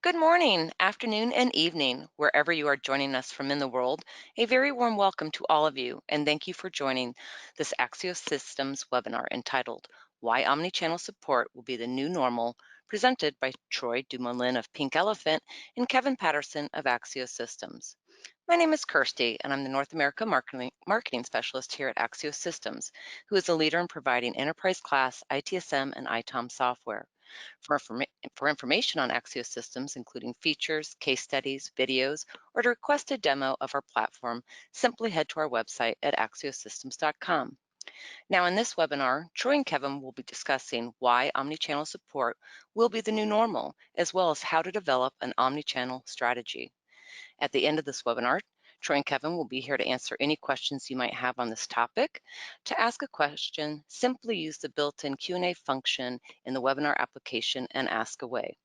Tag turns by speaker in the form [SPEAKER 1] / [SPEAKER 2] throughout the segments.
[SPEAKER 1] Good morning, afternoon, and evening, wherever you are joining us from in the world. A very warm welcome to all of you, and thank you for joining this Axios Systems webinar entitled Why Omnichannel Support Will Be the New Normal, presented by Troy Dumoulin of Pink Elephant and Kevin Patterson of Axios Systems. My name is Kirsty, and I'm the North America Marketing Specialist here at Axios Systems, who is a leader in providing enterprise-class ITSM and ITOM software. For information on Axios Systems, including features, case studies, videos, or to request a demo of our platform, simply head to our website at axiossystems.com. Now, in this webinar, Troy and Kevin will be discussing why omnichannel support will be the new normal, as well as how to develop an omnichannel strategy. At the end of this webinar, Troy and Kevin will be here to answer any questions you might have on this topic. To ask a question, simply use the built-in Q&A function in the webinar application and ask away.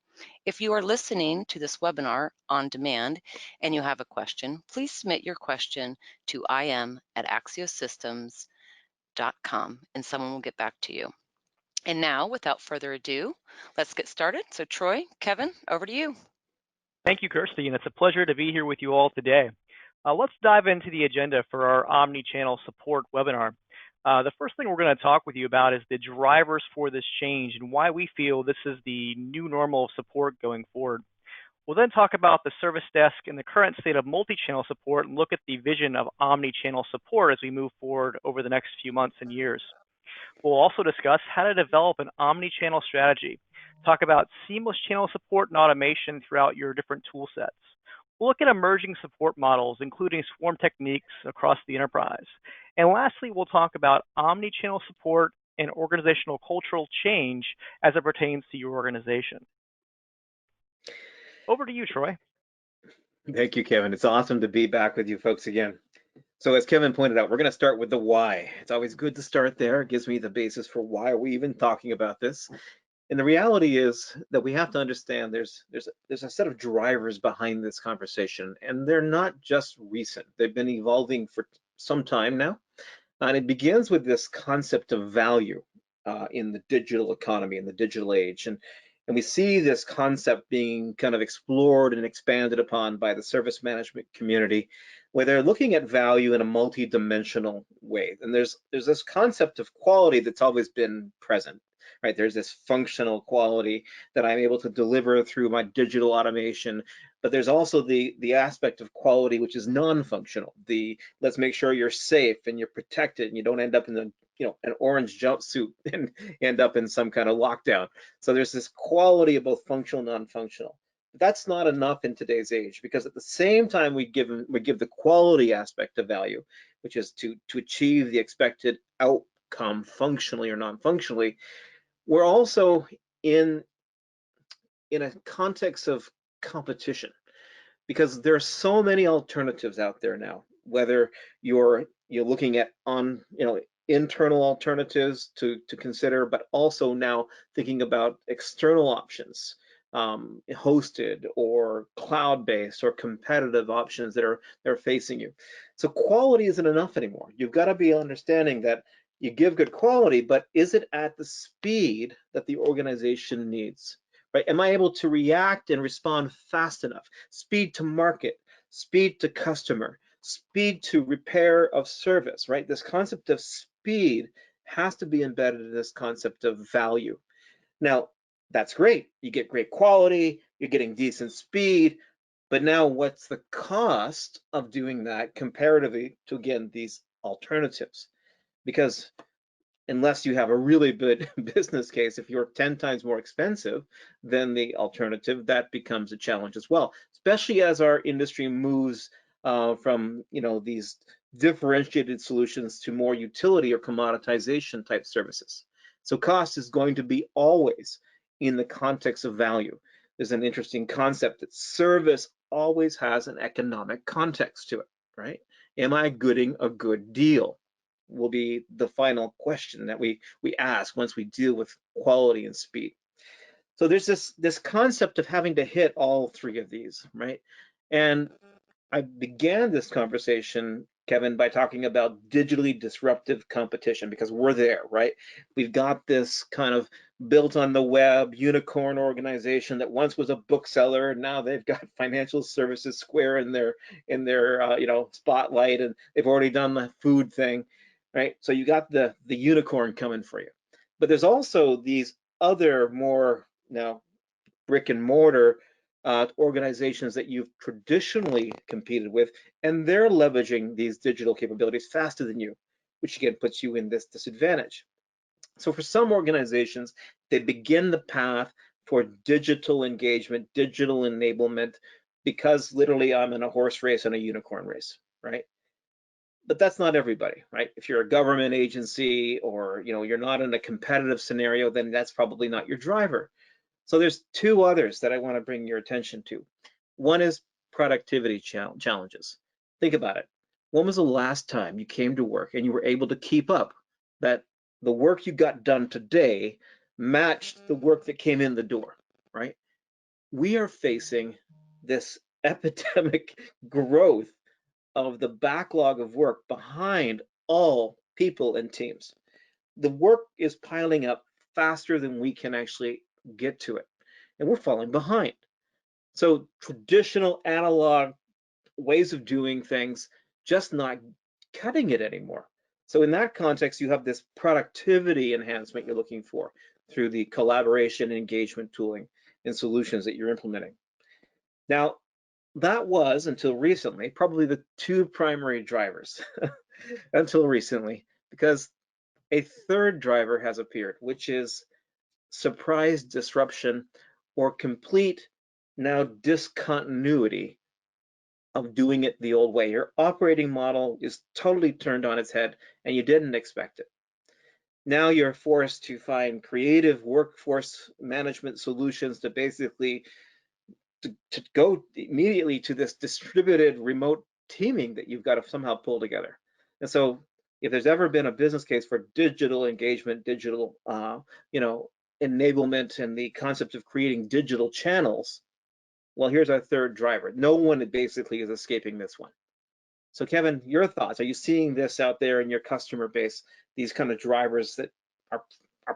[SPEAKER 1] If you are listening to this webinar on demand and you have a question, please submit your question to im@axiossystems.com and someone will get back to you. And now, without further ado, let's get started. So Troy, Kevin, over to you.
[SPEAKER 2] Thank you, Kirsty, and it's a pleasure to be here with you all today. Let's dive into the agenda for our omni-channel support webinar. The first thing we're going to talk with you about is the drivers for this change and why we feel this is the new normal of support going forward. We'll then talk about the service desk and the current state of multi-channel support and look at the vision of omni-channel support as we move forward over the next few months and years. We'll also discuss how to develop an omni-channel strategy, talk about seamless channel support and automation throughout your different tool sets. We'll look at emerging support models, including swarm techniques across the enterprise. And lastly, we'll talk about omni-channel support and organizational cultural change as it pertains to your organization. Over to you, Troy.
[SPEAKER 3] Thank you, Kevin. It's awesome to be back with you folks again. So as Kevin pointed out, we're going to start with the why. It's always good to start there. It gives me the basis for why are we even talking about this. And the reality is that we have to understand there's a set of drivers behind this conversation, and they're not just recent. They've been evolving for some time now. And it begins with this concept of value in the digital economy, in the digital age. And we see this concept being kind of explored and expanded upon by the service management community, where they're looking at value in a multi-dimensional way. And there's this concept of quality that's always been present, right? There's this functional quality that I'm able to deliver through my digital automation, but there's also the aspect of quality which is non-functional. Let's make sure you're safe and you're protected and you don't end up in an orange jumpsuit and end up in some kind of lockdown. So there's this quality of both functional and non-functional. But that's not enough in today's age, because at the same time we give the quality aspect of value, which is to achieve the expected outcome functionally or non-functionally. We're also in a context of competition, because there are so many alternatives out there now, whether you're looking at internal alternatives to consider, but also now thinking about external options, hosted or cloud-based or competitive options that are facing you. So quality isn't enough anymore. You've got to be understanding that you give good quality, but is it at the speed that the organization needs? Right? Am I able to react and respond fast enough? Speed to market, speed to customer, speed to repair of service, right? This concept of speed has to be embedded in this concept of value. Now, that's great. You get great quality, you're getting decent speed, but now what's the cost of doing that comparatively to, again, these alternatives? Because unless you have a really good business case, if you're 10 times more expensive than the alternative, that becomes a challenge as well, especially as our industry moves from these differentiated solutions to more utility or commoditization type services. So cost is going to be always in the context of value. There's an interesting concept that service always has an economic context to it, right? Am I getting a good deal? Will be the final question that we ask once we deal with quality and speed. So there's this concept of having to hit all three of these, right? And I began this conversation, Kevin, by talking about digitally disruptive competition, because we're there, right? We've got this kind of built on the web, unicorn organization that once was a bookseller, now they've got financial services square in their spotlight, and they've already done the food thing, right? So you got the unicorn coming for you. But there's also these other more now brick and mortar organizations that you've traditionally competed with, and they're leveraging these digital capabilities faster than you, which again puts you in this disadvantage. So for some organizations, they begin the path for digital engagement, digital enablement, because literally I'm in a horse race and a unicorn race, right? But that's not everybody, right? If you're a government agency or you're not in a competitive scenario, then that's probably not your driver. So there's two others that I want to bring your attention to. One is productivity challenges. Think about it. When was the last time you came to work and you were able to keep up that the work you got done today matched the work that came in the door, right? We are facing this epidemic growth of the backlog of work behind all people and teams. The work is piling up faster than we can actually get to it, and we're falling behind. So traditional analog ways of doing things just not cutting it anymore. So in that context, you have this productivity enhancement you're looking for through the collaboration, engagement tooling, and solutions that you're implementing. Now, that was until recently probably the two primary drivers until recently, because a third driver has appeared, which is surprise disruption or complete now discontinuity of doing it the old way. Your operating model is totally turned on its head and you didn't expect it. Now you're forced to find creative workforce management solutions to basically to go immediately to this distributed remote teaming that you've got to somehow pull together. And so if there's ever been a business case for digital engagement, digital enablement, and the concept of creating digital channels, well, here's our third driver. No one basically is escaping this one. So Kevin, your thoughts? Are you seeing this out there in your customer base, these kind of drivers that are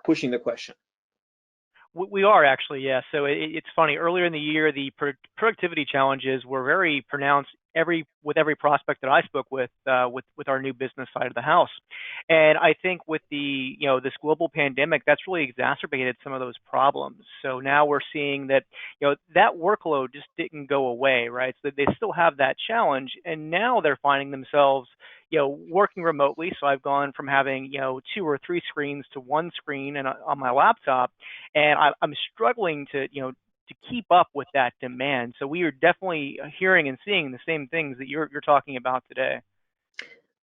[SPEAKER 3] pushing the question?
[SPEAKER 2] We are actually, yeah. So it's funny. Earlier in the year, the productivity challenges were very pronounced with every prospect that I spoke with our new business side of the house. And I think with the this global pandemic, that's really exacerbated some of those problems. So now we're seeing that that workload just didn't go away, right? So they still have that challenge, and now they're finding themselves working remotely. So I've gone from having, two or three screens to one screen and on my laptop, and I'm struggling to keep up with that demand. So we are definitely hearing and seeing the same things that you're talking about today.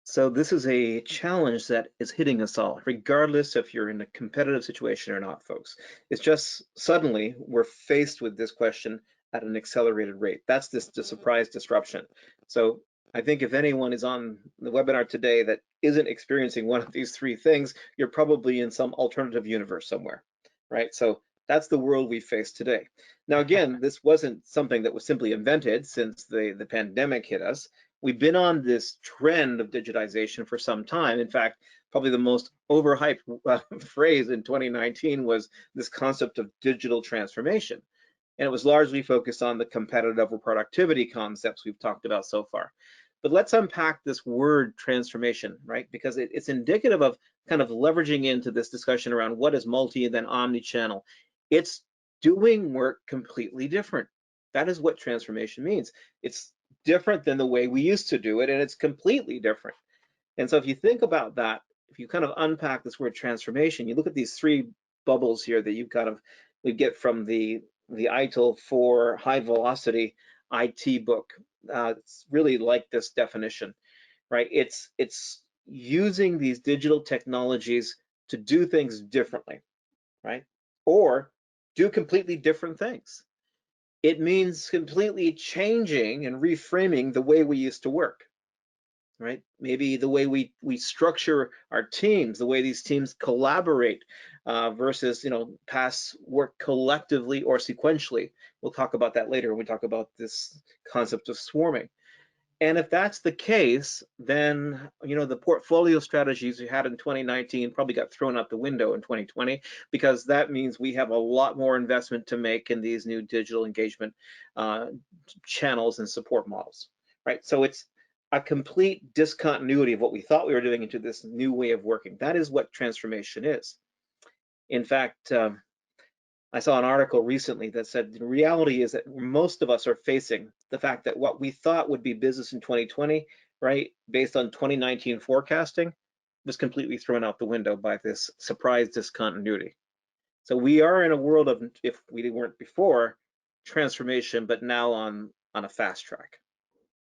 [SPEAKER 3] So this is a challenge that is hitting us all, regardless if you're in a competitive situation or not, folks. It's just suddenly we're faced with this question at an accelerated rate. That's the surprise disruption. So I think if anyone is on the webinar today that isn't experiencing one of these three things, you're probably in some alternative universe somewhere, right? So that's the world we face today. Now, again, this wasn't something that was simply invented since the pandemic hit us. We've been on this trend of digitization for some time. In fact, probably the most overhyped phrase in 2019 was this concept of digital transformation. And it was largely focused on the competitive or productivity concepts we've talked about so far. But let's unpack this word transformation, right? Because it's indicative of kind of leveraging into this discussion around what is multi and then omni-channel. It's doing work completely different. That is what transformation means. It's different than the way we used to do it, and it's completely different. And so if you think about that, if you kind of unpack this word transformation, you look at these three bubbles here that we get from the ITIL for high velocity IT book. It's really like this definition, right? It's using these digital technologies to do things differently, right? Or do completely different things. It means completely changing and reframing the way we used to work, right? Maybe the way we structure our teams, the way these teams collaborate versus pass work collectively or sequentially. We'll talk about that later when we talk about this concept of swarming. And if that's the case, then the portfolio strategies we had in 2019 probably got thrown out the window in 2020, because that means we have a lot more investment to make in these new digital engagement uh, channels and support models, right? So it's a complete discontinuity of what we thought we were doing into this new way of working. That is what transformation is. In fact, I saw an article recently that said the reality is that most of us are facing the fact that what we thought would be business in 2020, right, based on 2019 forecasting, was completely thrown out the window by this surprise discontinuity. So we are in a world of, if we weren't before, transformation, but now on a fast track.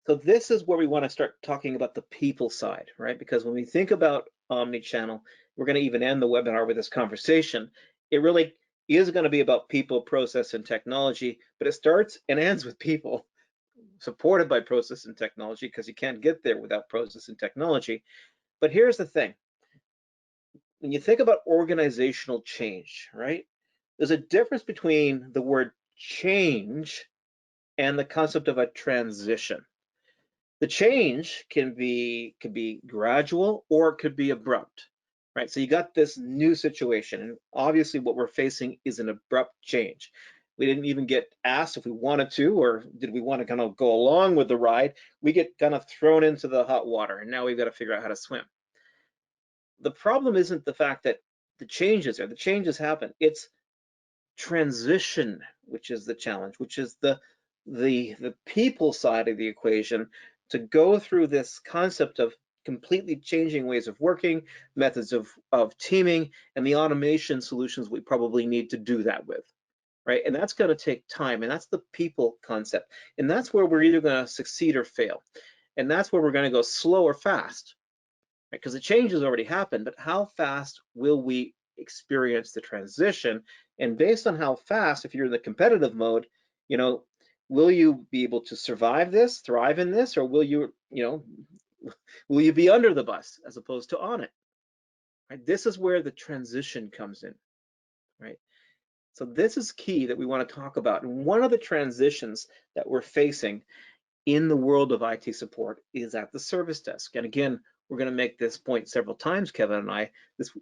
[SPEAKER 3] So this is where we want to start talking about the people side, right? Because when we think about omnichannel, we're going to even end the webinar with this conversation. It really is going to be about people, process, and technology, but it starts and ends with people, supported by process and technology, because you can't get there without process and technology. But here's the thing. When you think about organizational change, right? There's a difference between the word change and the concept of a transition. The change can be gradual, or it could be abrupt, right? So you got this new situation, and obviously what we're facing is an abrupt change. We didn't even get asked if we wanted to, or did we want to kind of go along with the ride. We get kind of thrown into the hot water, and now we've got to figure out how to swim. The problem isn't the fact that the changes are, the changes happen. It's transition, which is the challenge, which is the people side of the equation, to go through this concept of completely changing ways of working, methods of teaming, and the automation solutions we probably need to do that with, right? And that's going to take time, and that's the people concept. And that's where we're either going to succeed or fail. And that's where we're going to go slow or fast, right? Because the change has already happened, but how fast will we experience the transition? And based on how fast, if you're in the competitive mode, will you be able to survive this, thrive in this, or will you be under the bus as opposed to on it? Right? This is where the transition comes in, right? So this is key that we want to talk about. And one of the transitions that we're facing in the world of IT support is at the service desk. And again, we're going to make this point several times, Kevin and I.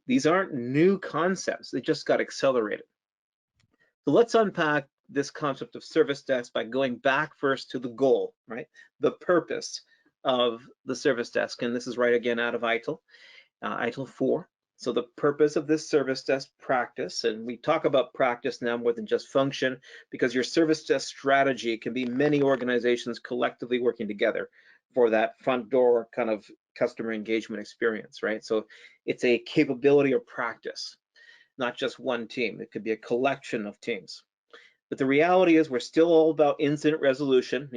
[SPEAKER 3] These aren't new concepts. They just got accelerated. So let's unpack this concept of service desk by going back first to the goal, right? The purpose of the service desk. And this is right again out of ITIL, ITIL 4. So the purpose of this service desk practice, and we talk about practice now more than just function, because your service desk strategy can be many organizations collectively working together for that front door kind of customer engagement experience, right? So it's a capability or practice, not just one team. It could be a collection of teams. But the reality is we're still all about incident resolution,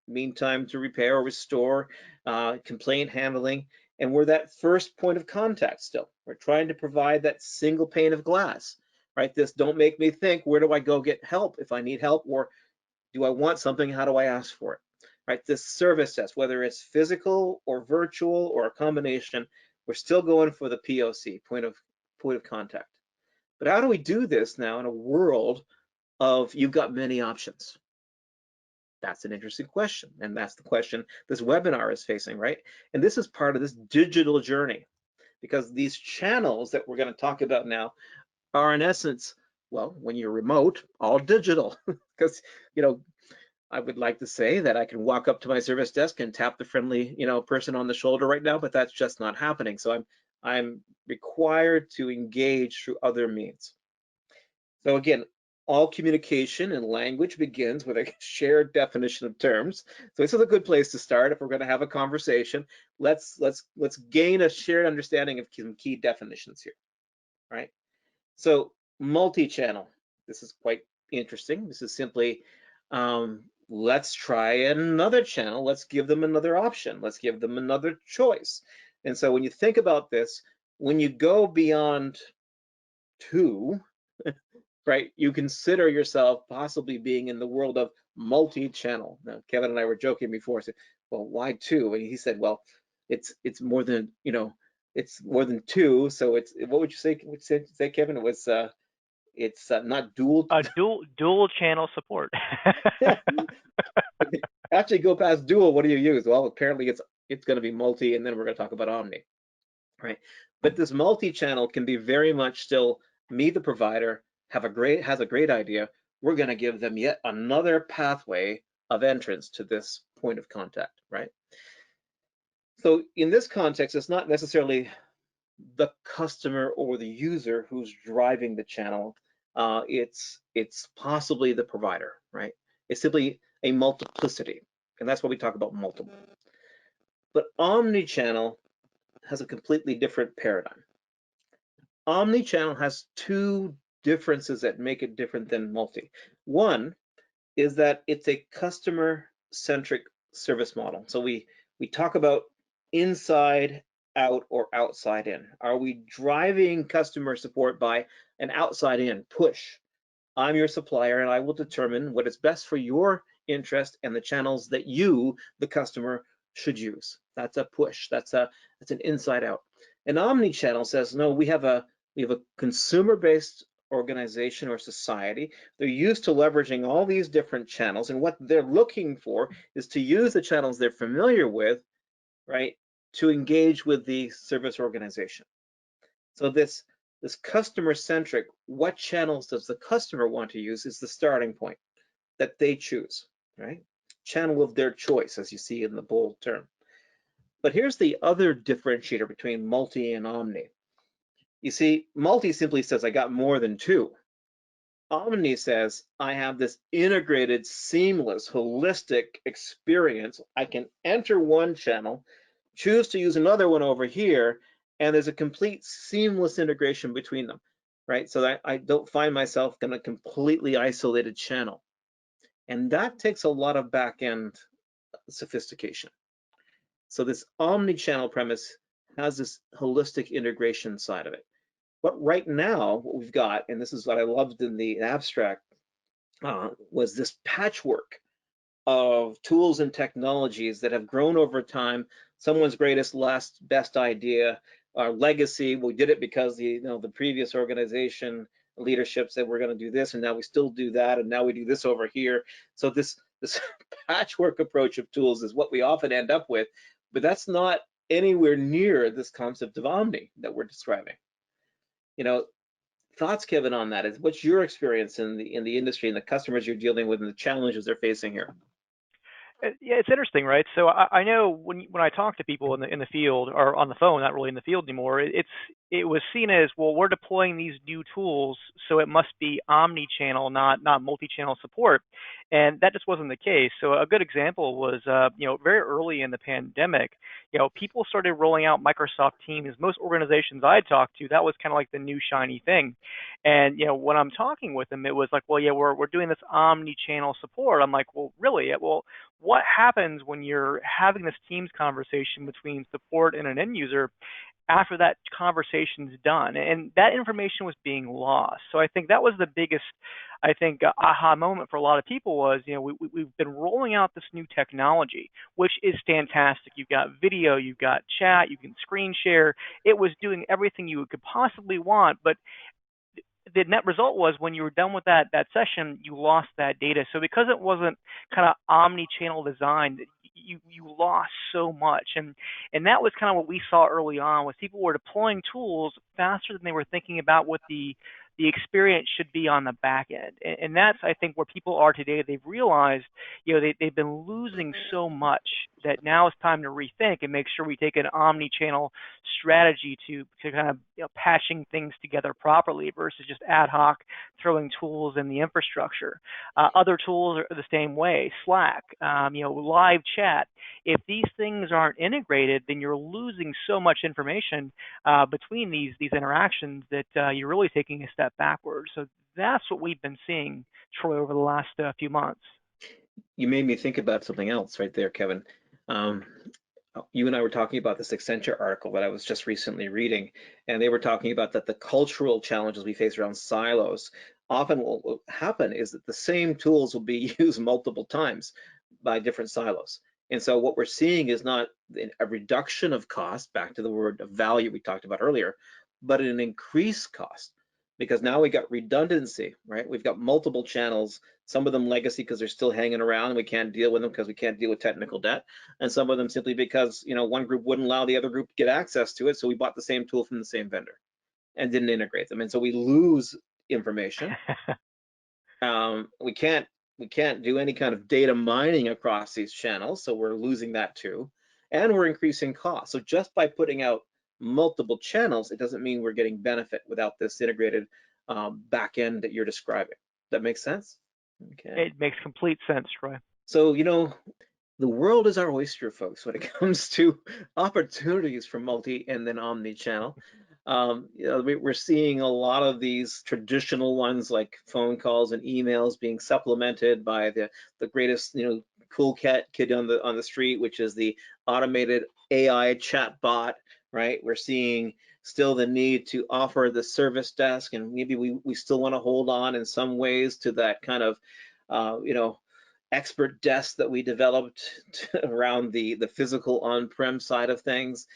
[SPEAKER 3] mean time to repair or restore, complaint handling, and we're that first point of contact still. We're trying to provide that single pane of glass, right? This don't make me think, where do I go get help if I need help, or do I want something, how do I ask for it, right? This service desk, whether it's physical or virtual or a combination, we're still going for the POC, point of contact. But how do we do this now in a world of you've got many options? That's an interesting question. And that's the question this webinar is facing, right? And this is part of this digital journey, because these channels that we're going to talk about now are in essence, well, when you're remote, all digital. Because, I would like to say that I can walk up to my service desk and tap the friendly, person on the shoulder right now, but that's just not happening. So I'm required to engage through other means. So again, all communication and language begins with a shared definition of terms. So this is a good place to start if we're going to have a conversation. Let's gain a shared understanding of some key definitions here, right? So multi-channel, this is quite interesting. This is simply, let's try another channel. Let's give them another option. Let's give them another choice. And so when you think about this, when you go beyond two, right, you consider yourself possibly being in the world of multi-channel. Now, Kevin and I were joking before, said, well, why two? And he said, well, it's more than, it's more than two. So it's, what would you say, Kevin? It was, it's not dual.
[SPEAKER 2] Dual channel support.
[SPEAKER 3] actually go past dual, what do you use? Well, apparently it's going to be multi, and then we're going to talk about omni, right? But this multi-channel can be very much still me, the provider, has a great idea. We're going to give them yet another pathway of entrance to this point of contact, right? So in this context, it's not necessarily the customer or the user who's driving the channel. It's possibly the provider, right? It's simply a multiplicity, and that's why we talk about multiple. But omni-channel has a completely different paradigm. Omni-channel has two differences that make it different than multi. One is that it's a customer-centric service model. So we talk about inside out or outside in. Are we driving customer support by an outside in push? I'm your supplier and I will determine what is best for your interest and the channels that you, the customer, should use. That's a push. That's an inside out. An omni-channel says, no, we have a consumer-based organization or society. They're used to leveraging all these different channels, and what they're looking for is to use the channels they're familiar with, right, to engage with the service organization. So this customer-centric, what channels does the customer want to use, is the starting point that they choose, right? Channel of their choice, as you see in the bold term. But here's the other differentiator between multi and omni. You see, multi simply says I got more than two. Omni says I have this integrated, seamless, holistic experience. I can enter one channel, choose to use another one over here, and there's a complete seamless integration between them, right? So that I don't find myself in a completely isolated channel. And that takes a lot of back-end sophistication. So this omni-channel premise has this holistic integration side of it. But right now, what we've got, and this is what I loved in the abstract, was this patchwork of tools and technologies that have grown over time. Someone's best idea, our legacy. We did it because the previous organization leadership said we're going to do this, and now we still do that, and now we do this over here. So this patchwork approach of tools is what we often end up with, but that's not anywhere near this concept of omni that we're describing. Thoughts, Kevin, on that? What's your experience in the industry and the customers you're dealing with and the challenges they're facing here?
[SPEAKER 2] Yeah, it's interesting, right? So I know when I talk to people in the field or on the phone, not really in the field anymore, it was seen as, well, we're deploying these new tools, so it must be omni-channel, not multi-channel support, and that just wasn't the case. So a good example was, very early in the pandemic, people started rolling out Microsoft Teams. Most organizations I talked to, that was kind of like the new shiny thing. And when I'm talking with them, it was like, well, yeah, we're doing this omni-channel support. I'm like, well, really? Well, what happens when you're having this Teams conversation between support and an end user after that conversation's done? And that information was being lost. So I think that was the biggest, aha moment for a lot of people was, we've been rolling out this new technology, which is fantastic. You've got video, you've got chat, you can screen share. It was doing everything you could possibly want, but the net result was when you were done with that session, you lost that data. So because it wasn't kind of omni-channel designed, you lost so much. And that was kind of what we saw early on, was people were deploying tools faster than they were thinking about what the experience should be on the back end. And that's, I think, where people are today. They've realized, they've been losing so much that now it's time to rethink and make sure we take an omni-channel strategy to kind of patching things together properly versus just ad hoc throwing tools in the infrastructure. Other tools are the same way. Slack, live chat. If these things aren't integrated, then you're losing so much information between these interactions that you're really taking a step backwards. So that's what we've been seeing, Troy, over the last few months.
[SPEAKER 3] You made me think about something else right there, Kevin. You and I were talking about this Accenture article that I was just recently reading, and they were talking about that the cultural challenges we face around silos. Often what will happen is that the same tools will be used multiple times by different silos. And so what we're seeing is not a reduction of cost, back to the word of value we talked about earlier, but an increased cost, because now we got redundancy, right? We've got multiple channels Some of them legacy because they're still hanging around and we can't deal with them because we can't deal with technical debt. And some of them simply because, one group wouldn't allow the other group to get access to it. So we bought the same tool from the same vendor and didn't integrate them. And so we lose information. We can't do any kind of data mining across these channels. So we're losing that too. And we're increasing costs. So just by putting out multiple channels, it doesn't mean we're getting benefit without this integrated back end that you're describing. That makes sense? Okay.
[SPEAKER 2] It makes complete sense, Troy.
[SPEAKER 3] So, the world is our oyster, folks, when it comes to opportunities for multi and then omni-channel. We're seeing a lot of these traditional ones like phone calls and emails being supplemented by the greatest, cool kid on the street, which is the automated AI chat bot, right? We're seeing still the need to offer the service desk, and maybe we still want to hold on in some ways to that kind of, expert desk that we developed around the physical on-prem side of things.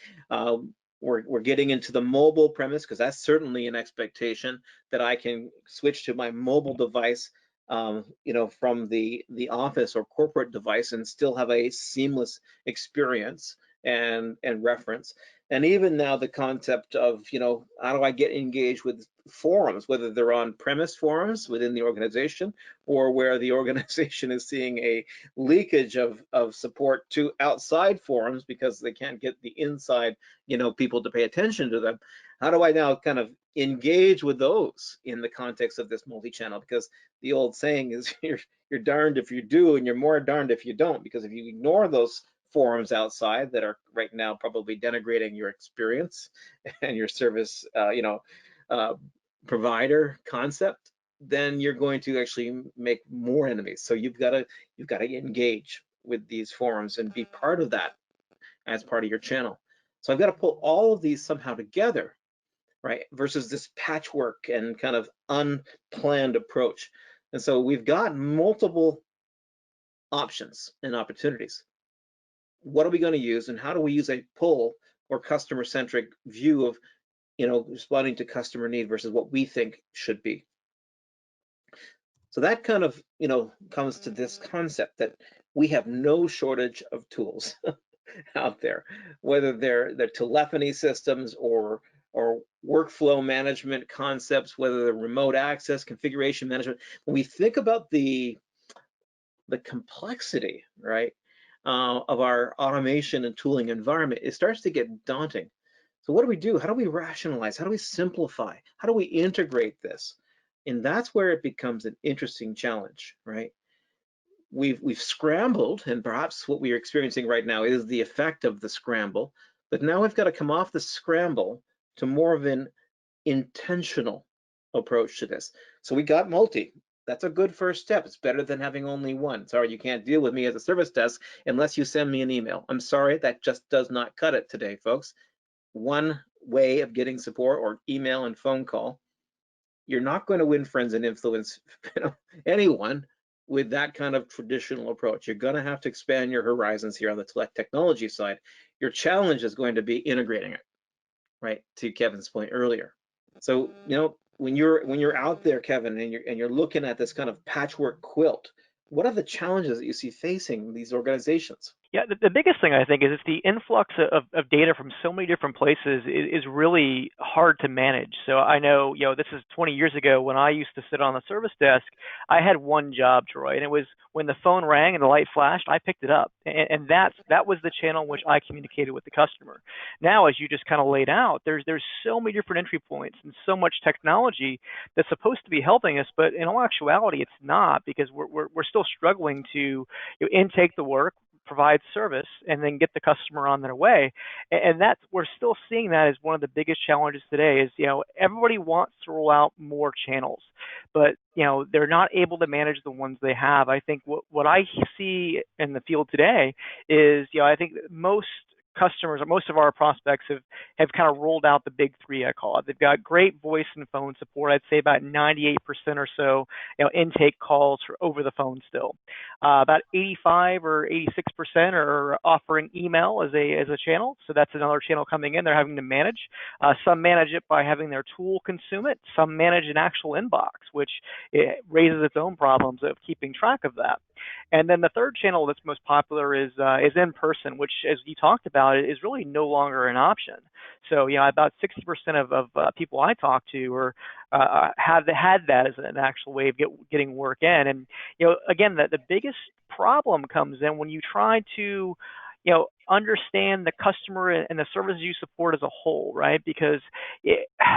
[SPEAKER 3] We're getting into the mobile premise because that's certainly an expectation that I can switch to my mobile device, from the office or corporate device and still have a seamless experience and reference. And even now the concept of, how do I get engaged with forums, whether they're on-premise forums within the organization or where the organization is seeing a leakage of support to outside forums because they can't get the inside, people to pay attention to them. How do I now kind of engage with those in the context of this multi-channel? Because the old saying is you're darned if you do and you're more darned if you don't, because if you ignore those forums outside that are right now probably denigrating your experience and your service provider concept, then you're going to actually make more enemies. So you've got to engage with these forums and be part of that as part of your channel. So I've got to pull all of these somehow together, right? Versus this patchwork and kind of unplanned approach. And so we've got multiple options and opportunities. What are we going to use, and how do we use a pull or customer-centric view of, responding to customer need versus what we think should be? So that kind of, comes to this concept that we have no shortage of tools out there, whether they're telephony systems or workflow management concepts, whether they're remote access, configuration management. When we think about the complexity, right, of our automation and tooling environment, it starts to get daunting. So what do we do? How do we rationalize? How do we simplify? How do we integrate this? And that's where it becomes an interesting challenge, right? We've scrambled, and perhaps what we're experiencing right now is the effect of the scramble, but now we've got to come off the scramble to more of an intentional approach to this. So we got multi. That's a good first step. It's better than having only one. Sorry, you can't deal with me as a service desk unless you send me an email. I'm sorry, that just does not cut it today, folks. One way of getting support or email and phone call. You're not going to win friends and influence anyone with that kind of traditional approach. You're going to have to expand your horizons here on the technology side. Your challenge is going to be integrating it, right? To Kevin's point earlier. So, when you're out there, Kevin, and you're looking at this kind of patchwork quilt, what are the challenges that you see facing these organizations?
[SPEAKER 2] Yeah, the biggest thing I think is the influx of data from so many different places is really hard to manage. So I know, this is 20 years ago when I used to sit on the service desk. I had one job, Troy, and it was when the phone rang and the light flashed, I picked it up, and that was the channel in which I communicated with the customer. Now, as you just kind of laid out, there's so many different entry points and so much technology that's supposed to be helping us, but in all actuality, it's not, because we're still struggling to intake the work, provide service, and then get the customer on their way. And that's, we're still seeing that as one of the biggest challenges today is, everybody wants to roll out more channels, but, they're not able to manage the ones they have. I think what I see in the field today is, I think most customers, or most of our prospects have kind of rolled out the big three, I call it. They've got great voice and phone support. I'd say about 98% or so, intake calls for over the phone still. About 85 or 86% are offering email as a channel. So that's another channel coming in they're having to manage. Some manage it by having their tool consume it. Some manage an actual inbox, which it raises its own problems of keeping track of that. And then the third channel that's most popular is in person, which, as you talked about, is really no longer an option. So, about 60% of people I talk to have had that as an actual way of getting work in. And again, the biggest problem comes in when you try to understand the customer and the services you support as a whole, right? Because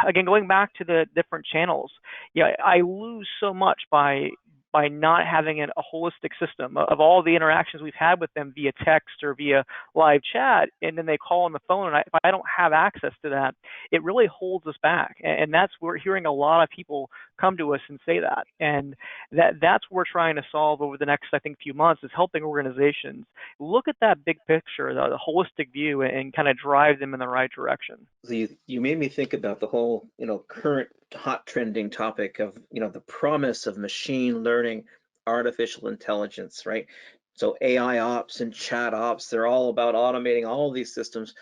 [SPEAKER 2] again, going back to the different channels, I lose so much by not having a holistic system of all the interactions we've had with them via text or via live chat, and then they call on the phone, and if I don't have access to that, it really holds us back. And that's we're hearing a lot of people come to us and say that, and that's what we're trying to solve over the next, I think, few months, is helping organizations look at that big picture, the holistic view, and kind of drive them in the right direction.
[SPEAKER 3] So you made me think about the whole, current hot trending topic of, the promise of machine learning, artificial intelligence, right? So AI ops and chat ops, they're all about automating all of these systems,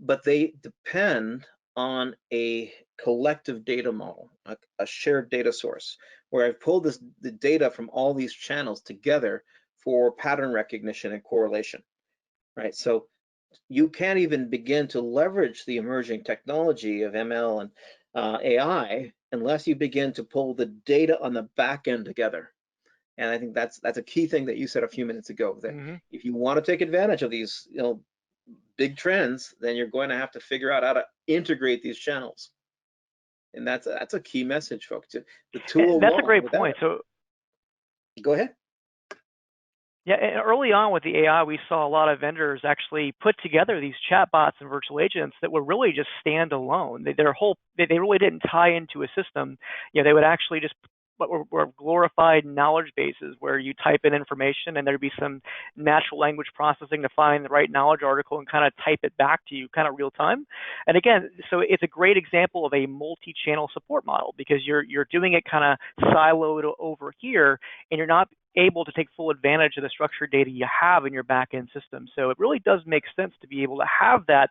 [SPEAKER 3] but they depend on a collective data model, a shared data source, where I've pulled the data from all these channels together for pattern recognition and correlation, right? So you can't even begin to leverage the emerging technology of ML and AI unless you begin to pull the data on the back end together. And I think that's a key thing that you said a few minutes ago, that
[SPEAKER 2] Mm-hmm.
[SPEAKER 3] if you want to take advantage of these big trends, then you're going to have to figure out how to integrate these channels. And that's a key message, folks. The tool
[SPEAKER 2] That's a
[SPEAKER 3] alone,
[SPEAKER 2] great
[SPEAKER 3] without
[SPEAKER 2] point.
[SPEAKER 3] it.
[SPEAKER 2] So
[SPEAKER 3] Go ahead.
[SPEAKER 2] yeah, and early on with the AI, we saw a lot of vendors actually put together these chatbots and virtual agents that would really just stand alone. They really didn't tie into a system. They would actually just what were glorified knowledge bases where you type in information and there'd be some natural language processing to find the right knowledge article and kind of type it back to you kind of real time. And again, so it's a great example of a multi-channel support model, because you're doing it kind of siloed over here, and you're not able to take full advantage of the structured data you have in your back-end system. So it really does make sense to be able to have that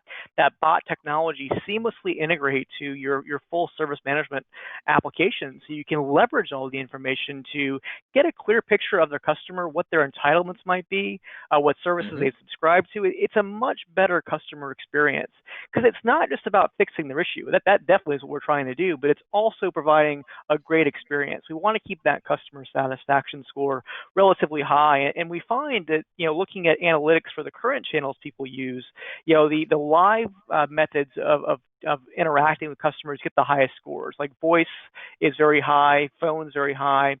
[SPEAKER 2] bot technology seamlessly integrate to your full service management application, so you can leverage all the information to get a clear picture of their customer, what their entitlements might be, what services
[SPEAKER 3] Mm-hmm.
[SPEAKER 2] they subscribe to. It's a much better customer experience, because it's not just about fixing their issue. That definitely is what we're trying to do, but it's also providing a great experience. We want to keep that customer satisfaction score relatively high, and we find that looking at analytics for the current channels people use, the live methods of interacting with customers get the highest scores. Like voice is very high, phone's very high,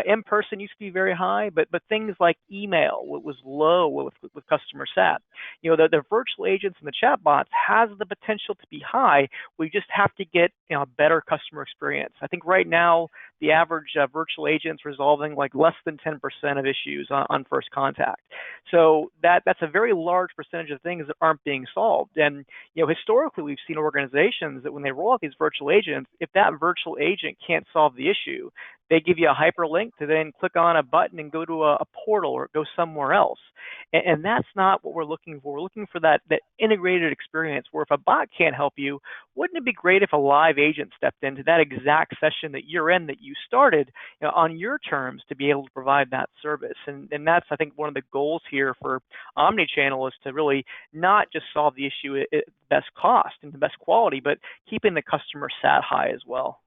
[SPEAKER 2] in person used to be very high, but things like email was low with customer sat. The virtual agents and the chatbots has the potential to be high. We just have to get a better customer experience. I think right now the average virtual agent's resolving like less than 10% of issues on first contact. So that's a very large percentage of things that aren't being solved. And historically, we've seen organizations that when they roll out these virtual agents, if that virtual agent can't solve the issue, they give you a hyperlink to then click on a button and go to a portal or go somewhere else. And that's not what we're looking for. We're looking for that integrated experience where if a bot can't help you, wouldn't it be great if a live agent stepped into that exact session that you're in, that you started on your terms, to be able to provide that service? And that's, I think, one of the goals here for Omnichannel, is to really not just solve the issue at the best cost and the best quality, but keeping the customer sat high as well.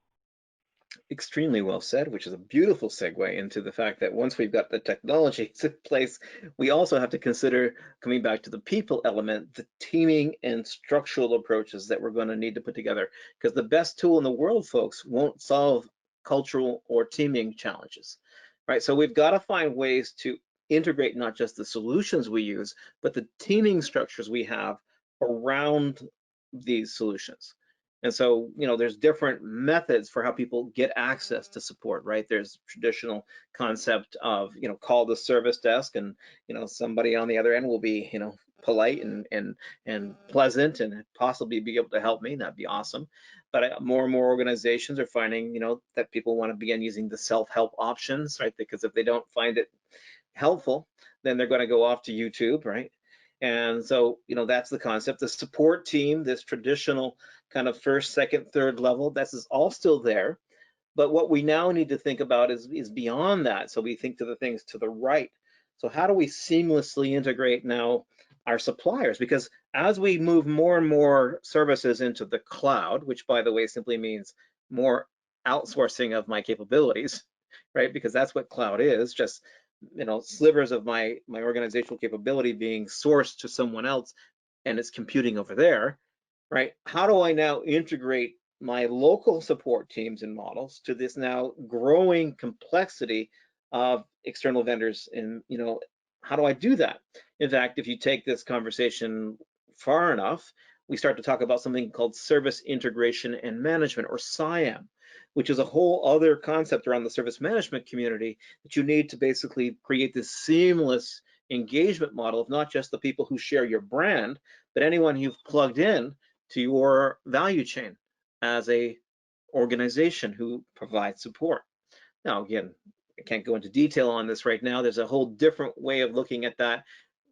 [SPEAKER 3] Extremely well said, which is a beautiful segue into the fact that once we've got the technology in place, we also have to consider, coming back to the people element, the teaming and structural approaches that we're going to need to put together. Because the best tool in the world, folks, won't solve cultural or teaming challenges, right? So we've got to find ways to integrate not just the solutions we use, but the teaming structures we have around these solutions. And so, there's different methods for how people get access to support, right? There's traditional concept of, call the service desk, and, somebody on the other end will be, polite and pleasant and possibly be able to help me, that'd be awesome. But more and more organizations are finding, that people want to begin using the self-help options, right? Because if they don't find it helpful, then they're going to go off to YouTube, right? And so, that's the concept. The support team, this traditional kind of first, second, third level, this is all still there. But what we now need to think about is beyond that. So we think to the things to the right. So how do we seamlessly integrate now our suppliers? Because as we move more and more services into the cloud, which by the way simply means more outsourcing of my capabilities, right? Because that's what cloud is, just slivers of my organizational capability being sourced to someone else and it's computing over there, right? How do I now integrate my local support teams and models to this now growing complexity of external vendors? And how do I do that? In fact, if you take this conversation far enough, we start to talk about something called service integration and management, or SIAM, which is a whole other concept around the service management community, that you need to basically create this seamless engagement model of not just the people who share your brand, but anyone you've plugged in to your value chain as a organization who provides support. Now, again, I can't go into detail on this right now. There's a whole different way of looking at that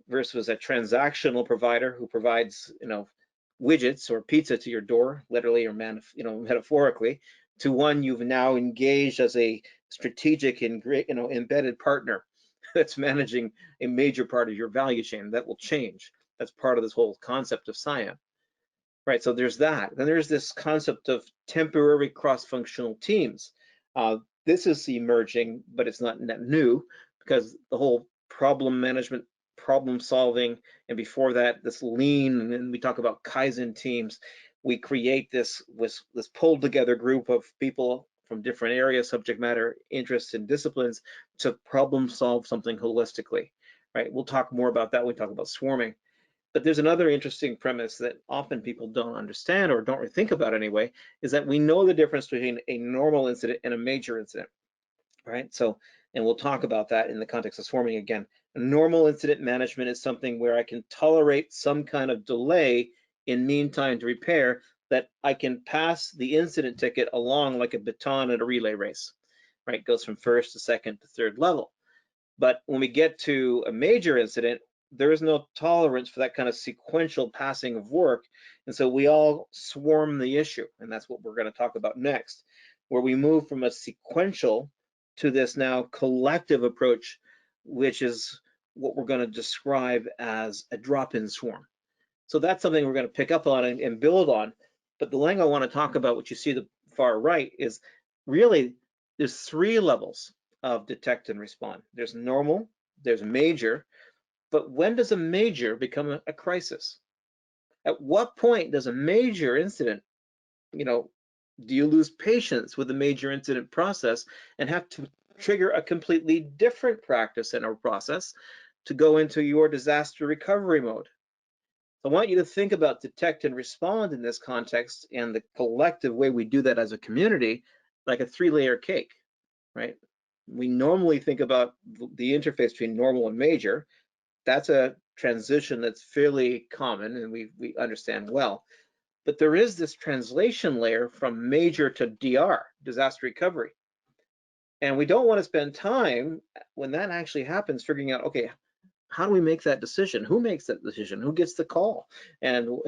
[SPEAKER 3] versus a transactional provider who provides, widgets or pizza to your door, literally or metaphorically, to one you've now engaged as a strategic and great, embedded partner that's managing a major part of your value chain. That will change. That's part of this whole concept of SIAM. Right, so there's that. Then there's this concept of temporary cross-functional teams. This is emerging, but it's not new, because the whole problem management, problem solving, and before that, this lean, and then we talk about Kaizen teams. We create this pulled together group of people from different areas, subject matter, interests, and disciplines to problem solve something holistically, right? We'll talk more about that when we talk about swarming. But there's another interesting premise that often people don't understand, or don't really think about anyway, is that we know the difference between a normal incident and a major incident, right? So, and we'll talk about that in the context of swarming again. A normal incident management is something where I can tolerate some kind of delay in mean time to repair, that I can pass the incident ticket along like a baton at a relay race, right? It goes from first to second to third level. But when we get to a major incident, there is no tolerance for that kind of sequential passing of work. And so we all swarm the issue. And that's what we're going to talk about next, where we move from a sequential to this now collective approach, which is what we're going to describe as a drop-in swarm. So that's something we're going to pick up on and build on. But the thing I want to talk about, what you see the far right, is really there's 3 levels of detect and respond. There's normal, there's major, but when does a major become a crisis? At what point does a major incident, do you lose patience with the major incident process and have to trigger a completely different practice and or process to go into your disaster recovery mode? So I want you to think about detect and respond in this context, and the collective way we do that as a community, like a 3-layer cake, right? We normally think about the interface between normal and major. That's a transition that's fairly common and we understand well. But there is this translation layer from major to DR, disaster recovery. And we don't want to spend time when that actually happens figuring out, okay, how do we make that decision? Who makes that decision? Who gets the call? And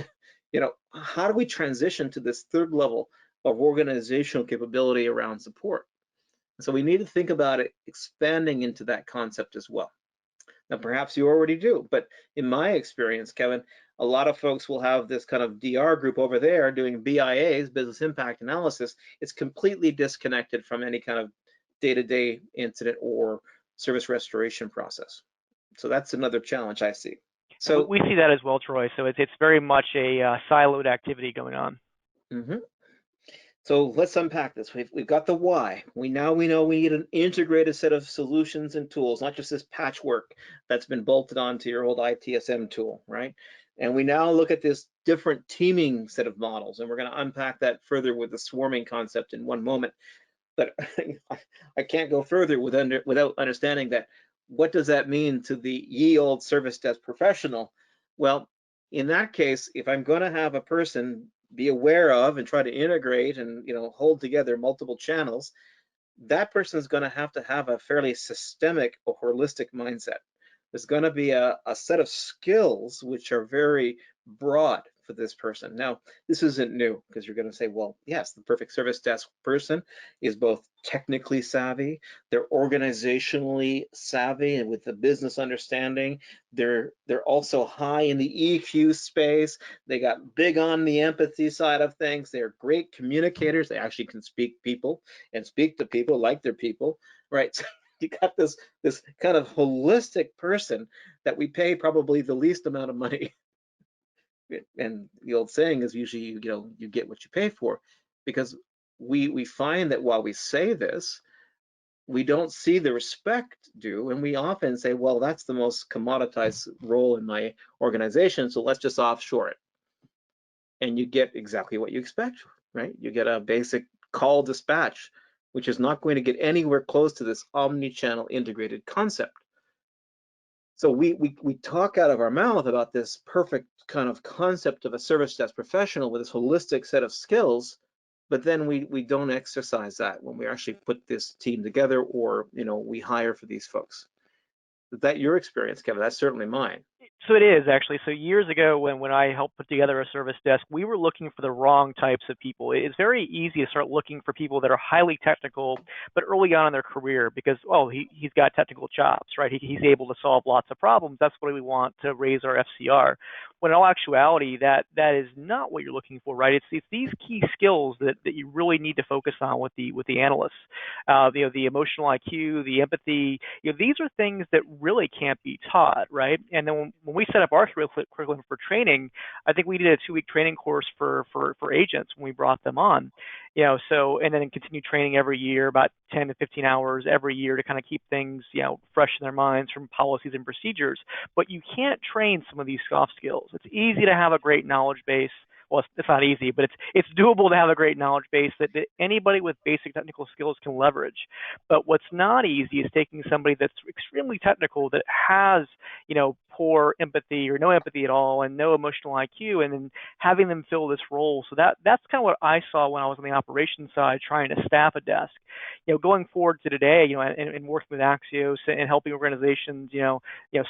[SPEAKER 3] how do we transition to this 3rd level of organizational capability around support? So we need to think about it expanding into that concept as well. Now, perhaps you already do, but in my experience, Kevin, a lot of folks will have this kind of DR group over there doing BIAs, business impact analysis. It's completely disconnected from any kind of day-to-day incident or service restoration process. So that's another challenge I see. So
[SPEAKER 2] we see that as well, Troy. So it's very much a siloed activity going on.
[SPEAKER 3] So let's unpack this. We've got the why. We know we need an integrated set of solutions and tools, not just this patchwork that's been bolted onto your old ITSM tool, right? And we now look at this different teaming set of models, and we're going to unpack that further with the swarming concept in one moment. But I can't go further without understanding that. What does that mean to the ye old service desk professional Well, in that case, if I'm going to have a person be aware of and try to integrate and hold together multiple channels, that person is going to have a fairly systemic or holistic mindset. There's going to be a set of skills which are very broad for this person. Now, this isn't new because you're going to say, well, yes, the perfect service desk person is both technically savvy, they're organizationally savvy and with the business understanding. They're also high in the EQ space. They got big on the empathy side of things. They're great communicators. They actually can speak people and speak to people like they're people, right? So you got this kind of holistic person that we pay probably the least amount of money. And the old saying is usually, you get what you pay for, because we find that while we say this, we don't see the respect due, and we often say, well, that's the most commoditized role in my organization, so let's just offshore it. And you get exactly what you expect, right? You get a basic call dispatch, which is not going to get anywhere close to this omni-channel integrated concept. So we talk out of our mouth about this perfect kind of concept of a service desk professional with this holistic set of skills, but then we don't exercise that when we actually put this team together, or we hire for these folks. Is that your experience, Kevin? That's certainly mine.
[SPEAKER 2] So it is actually. So years ago, when I helped put together a service desk, we were looking for the wrong types of people. It's very easy to start looking for people that are highly technical, but early on in their career, because he's got technical chops, right? He's able to solve lots of problems. That's what we want to raise our FCR. When in all actuality, that is not what you're looking for, right? It's these key skills that you really need to focus on with the analysts. The emotional IQ, the empathy. These are things that really can't be taught, right? And then when we set up our curriculum for training, I think we did a 2-week training course for agents when we brought them on. So, and then continue training every year, about 10 to 15 hours every year to kind of keep things, fresh in their minds from policies and procedures. But you can't train some of these soft skills. It's easy to have a great knowledge base. Well, it's not easy, but it's doable to have a great knowledge base that anybody with basic technical skills can leverage. But what's not easy is taking somebody that's extremely technical that has, poor empathy or no empathy at all and no emotional IQ, and then having them fill this role. So that's kind of what I saw when I was on the operations side trying to staff a desk. Going forward to today, and working with Axios and helping organizations,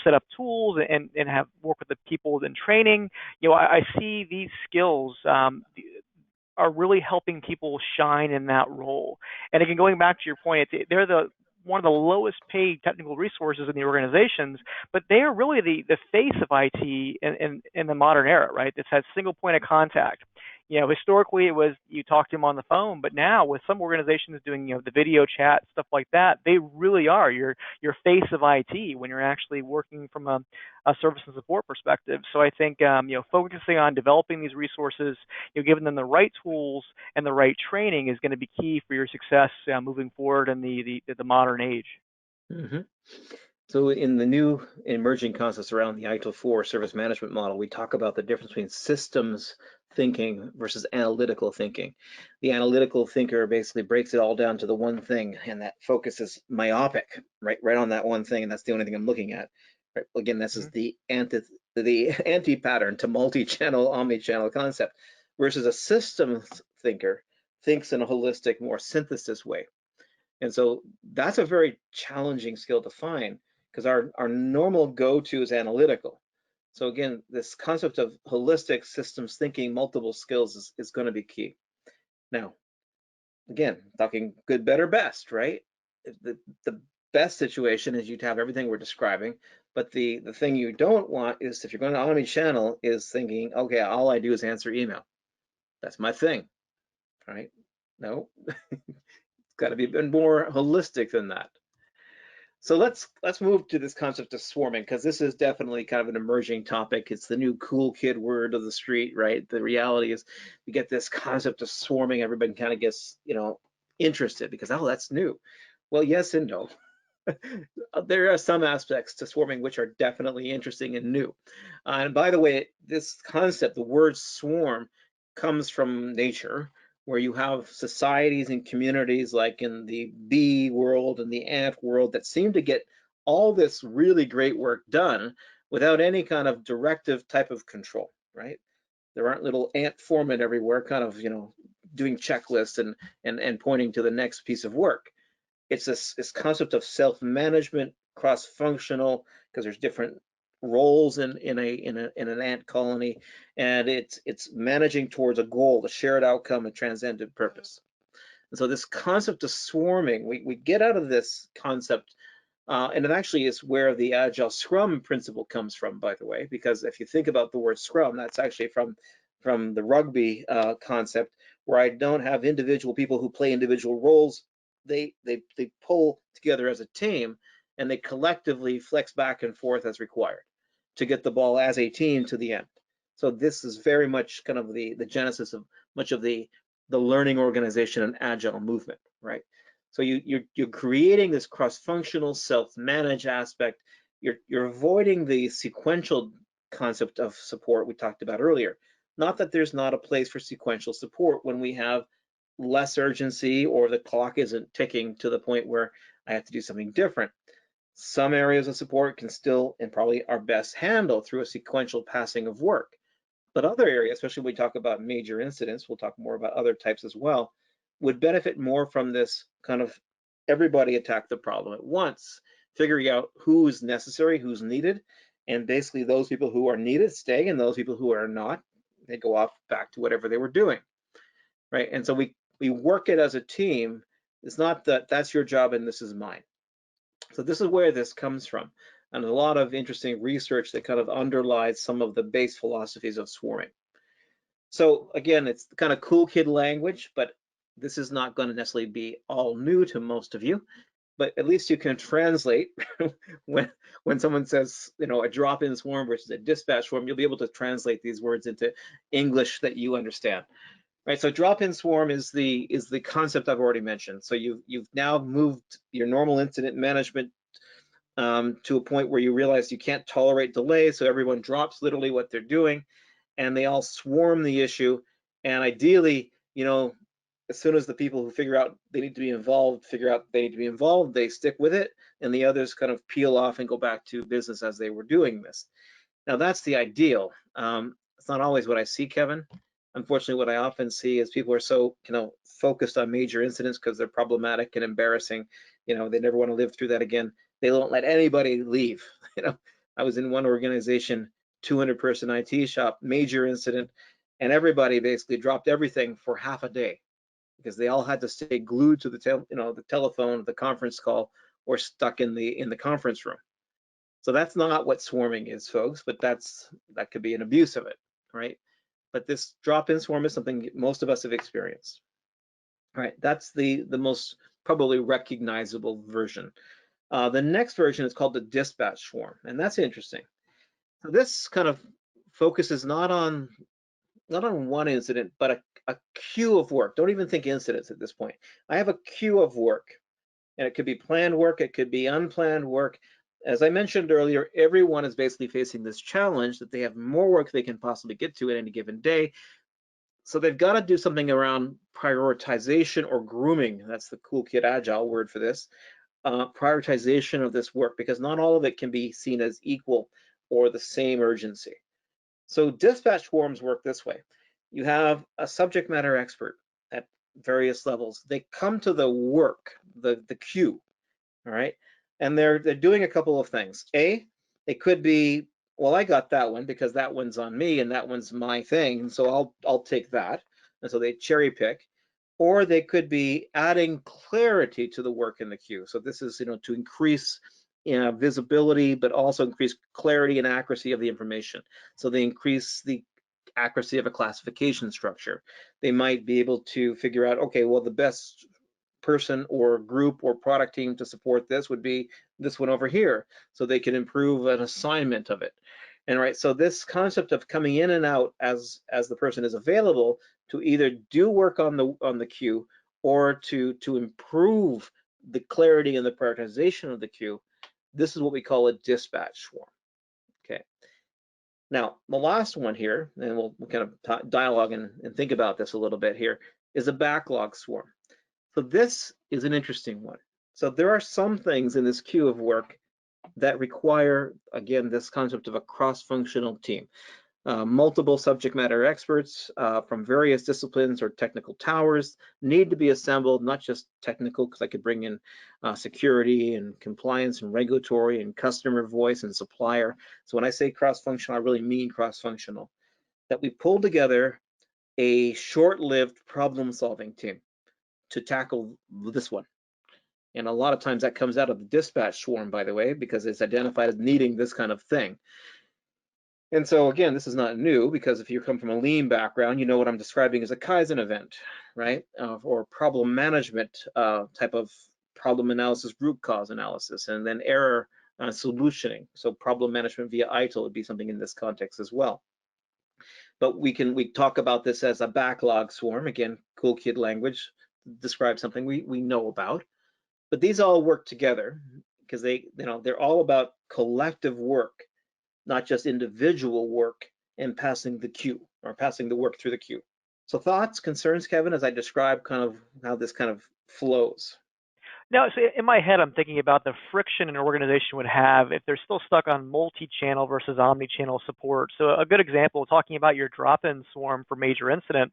[SPEAKER 2] set up tools and have work with the people in training. I see these skills are really helping people shine in that role. And again, going back to your point, they're one of the lowest paid technical resources in the organizations, but they are really the face of IT in the modern era, right? This has single point of contact. Historically it was you talk to them on the phone, but now with some organizations doing, the video chat, stuff like that, they really are your face of IT when you're actually working from a service and support perspective. So I think, focusing on developing these resources, giving them the right tools and the right training is going to be key for your success moving forward in the modern age.
[SPEAKER 3] Mm-hmm. So in the new emerging concepts around the ITIL4 service management model, we talk about the difference between systems thinking versus analytical thinking. The analytical thinker basically breaks it all down to the one thing, and that focus is myopic, right on that one thing, and that's the only thing I'm looking at. Right? Again, this is the anti-pattern to multi-channel, omni-channel concept, versus a systems thinker thinks in a holistic, more synthesis way. And so that's a very challenging skill to find, because our normal go-to is analytical. So again, this concept of holistic systems thinking, multiple skills is going to be key. Now, again, talking good, better, best, right? The best situation is you'd have everything we're describing, but the thing you don't want is, if you're going to omni-channel, is thinking, okay, all I do is answer email. That's my thing, right? No, it's got to be a bit more holistic than that. So let's move to this concept of swarming, because this is definitely kind of an emerging topic. It's the new cool kid word of the street, right? The reality is we get this concept of swarming. Everybody kind of gets, interested because, oh, that's new. Well, yes and no. There are some aspects to swarming which are definitely interesting and new. And by the way, this concept, the word swarm, comes from nature, where you have societies and communities like in the bee world and the ant world that seem to get all this really great work done, without any kind of directive type of control, right? There aren't little ant foremen everywhere, kind of, doing checklists and pointing to the next piece of work. It's this concept of self-management, cross-functional, because there's different roles in an ant colony, and it's managing towards a goal, a shared outcome, a transcendent purpose. And so this concept of swarming, we get out of this concept, and it actually is where the Agile Scrum principle comes from, by the way, because if you think about the word Scrum, that's actually from the rugby concept, where I don't have individual people who play individual roles. They pull together as a team, and they collectively flex back and forth as required to get the ball as a team to the end. So this is very much kind of the genesis of much of the learning organization and agile movement, right? So you're creating this cross-functional self-managed aspect. You're avoiding the sequential concept of support we talked about earlier. Not that there's not a place for sequential support when we have less urgency or the clock isn't ticking to the point where I have to do something different. Some areas of support can still and probably are best handled through a sequential passing of work. But other areas, especially when we talk about major incidents, we'll talk more about other types as well, would benefit more from this kind of everybody attack the problem at once, figuring out who's necessary, who's needed, and basically those people who are needed stay, and those people who are not, they go off back to whatever they were doing, right? And so we work it as a team. It's not that that's your job and this is mine. So this is where this comes from, and a lot of interesting research that kind of underlies some of the base philosophies of swarming. So again, it's kind of cool kid language, but this is not going to necessarily be all new to most of you, but at least you can translate when someone says, a drop-in swarm versus a dispatch swarm, you'll be able to translate these words into English that you understand. Right, so drop-in swarm is the concept I've already mentioned. So you've now moved your normal incident management to a point where you realize you can't tolerate delay, so everyone drops literally what they're doing, and they all swarm the issue. And ideally, as soon as the people who figure out they need to be involved figure out they need to be involved, they stick with it, and the others kind of peel off and go back to business as they were doing this. Now that's the ideal. It's not always what I see, Kevin. Unfortunately, what I often see is people are so focused on major incidents because they're problematic and embarrassing. They never want to live through that again. They don't let anybody leave. I was in one organization, 200-person IT shop, major incident, and everybody basically dropped everything for half a day because they all had to stay glued to the telephone, the conference call, or stuck in the conference room. So that's not what swarming is, folks, but that could be an abuse of it, right? But this drop-in swarm is something most of us have experienced. All right, that's the most probably recognizable version. The next version is called the dispatch swarm, and that's interesting. So this kind of focuses not on one incident, but a queue of work. Don't even think incidents at this point. I have a queue of work, and it could be planned work, it could be unplanned work. As I mentioned earlier, everyone is basically facing this challenge that they have more work they can possibly get to in any given day. So they've got to do something around prioritization or grooming. That's the cool kid agile word for this. Prioritization of this work, because not all of it can be seen as equal or the same urgency. So dispatch swarms work this way. You have a subject matter expert at various levels. They come to the work, the queue, all right? And they're doing a couple of things. A, it could be, well, I got that one because that one's on me and that one's my thing, and so I'll take that. And so they cherry pick. Or they could be adding clarity to the work in the queue. So this is, to increase visibility, but also increase clarity and accuracy of the information. So they increase the accuracy of a classification structure. They might be able to figure out, okay, well, the best person or group or product team to support this would be this one over here, so they can improve an assignment of it. And right, so this concept of coming in and out as the person is available to either do work on the queue or to improve the clarity and the prioritization of the queue, this is what we call a dispatch swarm. Okay. Now, the last one here, and we'll kind of dialogue and think about this a little bit here, is a backlog swarm. So this is an interesting one. So there are some things in this queue of work that require, again, this concept of a cross-functional team. Multiple subject matter experts from various disciplines or technical towers need to be assembled, not just technical, because I could bring in security and compliance and regulatory and customer voice and supplier. So when I say cross-functional, I really mean cross-functional. That we pull together a short-lived problem-solving team to tackle this one. And a lot of times that comes out of the dispatch swarm, by the way, because it's identified as needing this kind of thing. And so again, this is not new, because if you come from a lean background, you know what I'm describing as a Kaizen event, right? Or problem management type of problem analysis, root cause analysis, and then error solutioning. So problem management via ITIL would be something in this context as well. But we talk about this as a backlog swarm. Again, cool kid language, describe something we know about. But these all work together because they're all about collective work, not just individual work and passing the queue or passing the work through the queue. So thoughts, concerns, Kevin, as I describe kind of how this kind of flows?
[SPEAKER 2] Now, so in my head, I'm thinking about the friction an organization would have if they're still stuck on multi-channel versus omni-channel support. So a good example, talking about your drop-in swarm for major incident,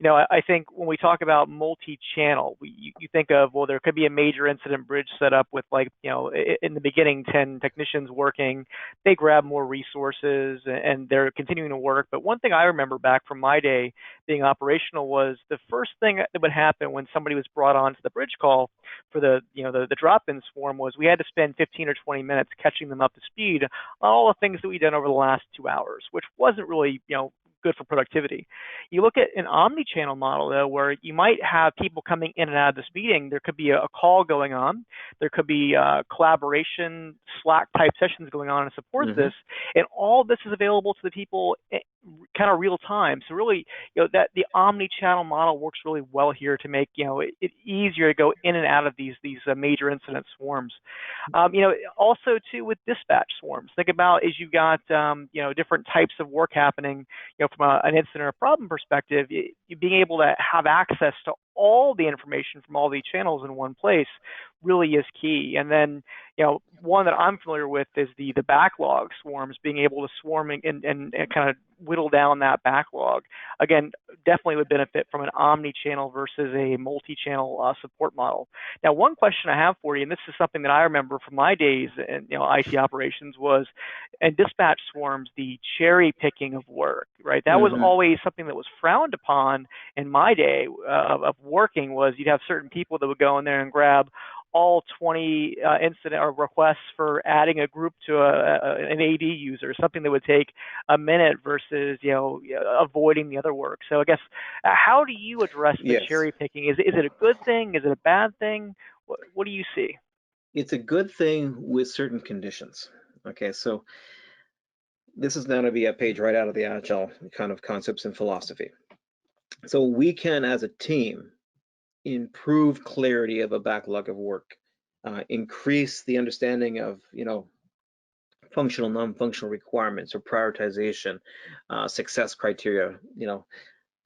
[SPEAKER 2] I think when we talk about multi-channel, you think of, well, there could be a major incident bridge set up with, like, in the beginning, 10 technicians working. They grab more resources and they're continuing to work. But one thing I remember back from my day being operational was the first thing that would happen when somebody was brought onto the bridge call for the drop-in swarm was we had to spend 15 or 20 minutes catching them up to speed on all the things that we'd done over the last 2 hours, which wasn't really, good for productivity. You look at an omni-channel model, though, where you might have people coming in and out of this meeting. There could be a call going on. There could be collaboration, Slack type sessions going on to support this. And all this is available to the people kind of real time. So really, that the omni-channel model works really well here to make, it easier to go in and out of these major incident swarms. Also too with dispatch swarms, think about as you've got, different types of work happening, from an incident or problem perspective, you being able to have access to all the information from all these channels in one place really is key. And then, one that I'm familiar with is the backlog swarms, being able to swarm and kind of whittle down that backlog. Again, definitely would benefit from an omni-channel versus a multi-channel support model. Now, one question I have for you, and this is something that I remember from my days in IT operations, was in dispatch swarms, the cherry picking of work, right? That was always something that was frowned upon in my day of working. Was you'd have certain people that would go in there and grab all 20 incident or requests for adding a group to an AD user, something that would take a minute versus, avoiding the other work. So I guess, how do you address the cherry picking? Is it a good thing? Is it a bad thing? What do you see?
[SPEAKER 3] It's a good thing with certain conditions. Okay, so this is going to be a page right out of the Agile kind of concepts and philosophy. So we can, as a team, improve clarity of a backlog of work, increase the understanding of, functional, non-functional requirements or prioritization, success criteria,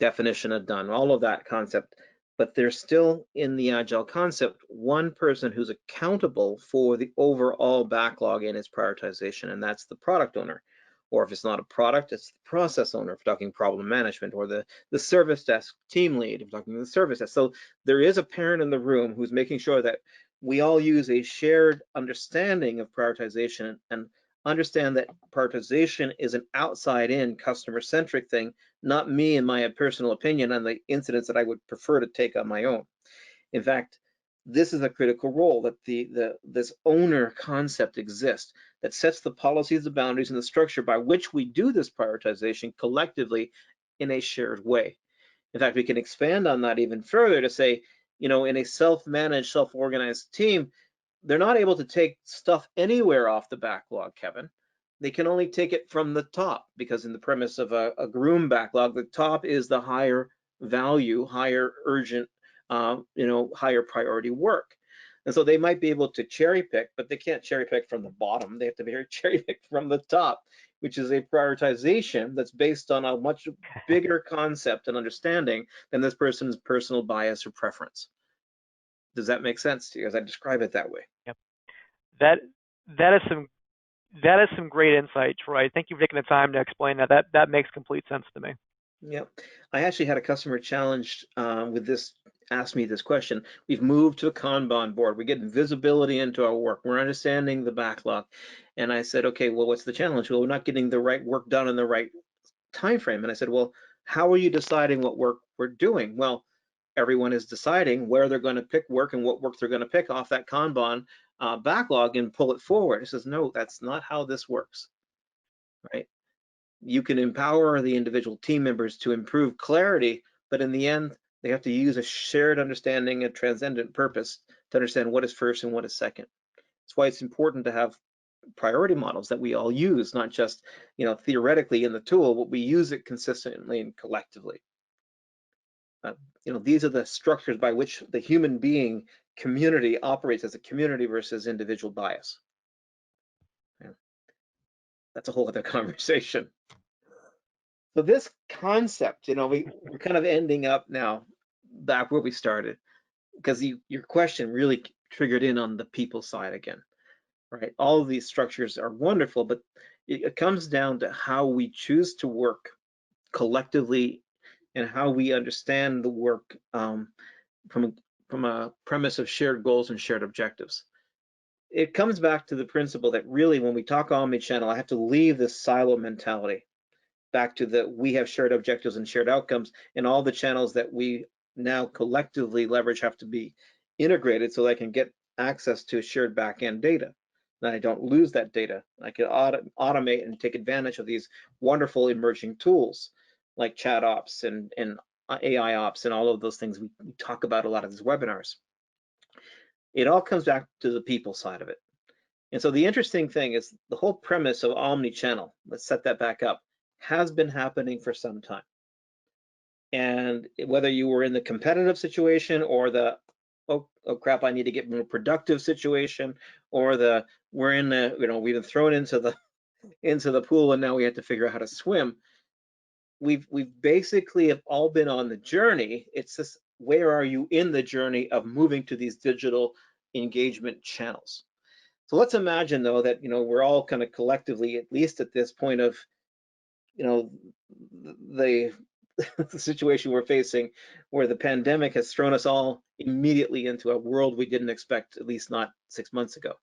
[SPEAKER 3] definition of done, all of that concept. But there's still, in the Agile concept, one person who's accountable for the overall backlog and its prioritization, and that's the product owner. Or if it's not a product, it's the process owner, if we're talking problem management, or the service desk team lead, if we're talking the service desk. So there is a parent in the room who's making sure that we all use a shared understanding of prioritization and understand that prioritization is an outside-in customer-centric thing, not me and my personal opinion on the incidents that I would prefer to take on my own. In fact, this is a critical role, that this owner concept exists, that sets the policies, the boundaries, and the structure by which we do this prioritization collectively in a shared way. In fact, we can expand on that even further to say, in a self-managed, self-organized team, they're not able to take stuff anywhere off the backlog, Kevin. They can only take it from the top, because in the premise of a groom backlog, the top is the higher value, higher urgent, higher priority work. And so they might be able to cherry pick, but they can't cherry pick from the bottom. They have to be cherry pick from the top, which is a prioritization that's based on a much bigger concept and understanding than this person's personal bias or preference. Does that make sense to you as I describe it that way?
[SPEAKER 2] Yep. That that is some great insight, Troy. Thank you for taking the time to explain that. That makes complete sense to me.
[SPEAKER 3] Yep. I actually had a customer challenged with this, asked me this question. We've moved to a Kanban board. We're getting visibility into our work. We're understanding the backlog. And I said, okay, well, what's the challenge? Well, we're not getting the right work done in the right time frame. And I said, well, how are you deciding what work we're doing? Well, everyone is deciding where they're going to pick work and what work they're going to pick off that Kanban backlog and pull it forward. He says, no, that's not how this works, right? You can empower the individual team members to improve clarity, but in the end, they have to use a shared understanding and transcendent purpose to understand what is first and what is second. That's why it's important to have priority models that we all use, not just, theoretically in the tool, but we use it consistently and collectively. These are the structures by which the human being community operates as a community versus individual bias. Yeah. That's a whole other conversation. So this concept, we're kind of ending up now back where we started, because your question really triggered in on the people side again, right? All of these structures are wonderful, but it comes down to how we choose to work collectively and how we understand the work from a premise of shared goals and shared objectives. It comes back to the principle that really, when we talk omnichannel, I have to leave this silo mentality back to that we have shared objectives and shared outcomes, and all the channels that we now collectively leverage have to be integrated so that I can get access to shared back-end data. That I don't lose that data. I can automate and take advantage of these wonderful emerging tools like chat ops and AI ops and all of those things we talk about a lot of these webinars. It all comes back to the people side of it. And so the interesting thing is the whole premise of omni-channel, let's set that back up, has been happening for some time. And whether you were in the competitive situation or the, oh crap, I need to get more productive situation, or the, we're in the, we've been thrown into the pool and now we have to figure out how to swim. We've basically have all been on the journey. It's just, where are you in the journey of moving to these digital engagement channels? So let's imagine though that, we're all kind of collectively, at least at this point of, the the situation we're facing, where the pandemic has thrown us all immediately into a world we didn't expect, at least not 6 months ago.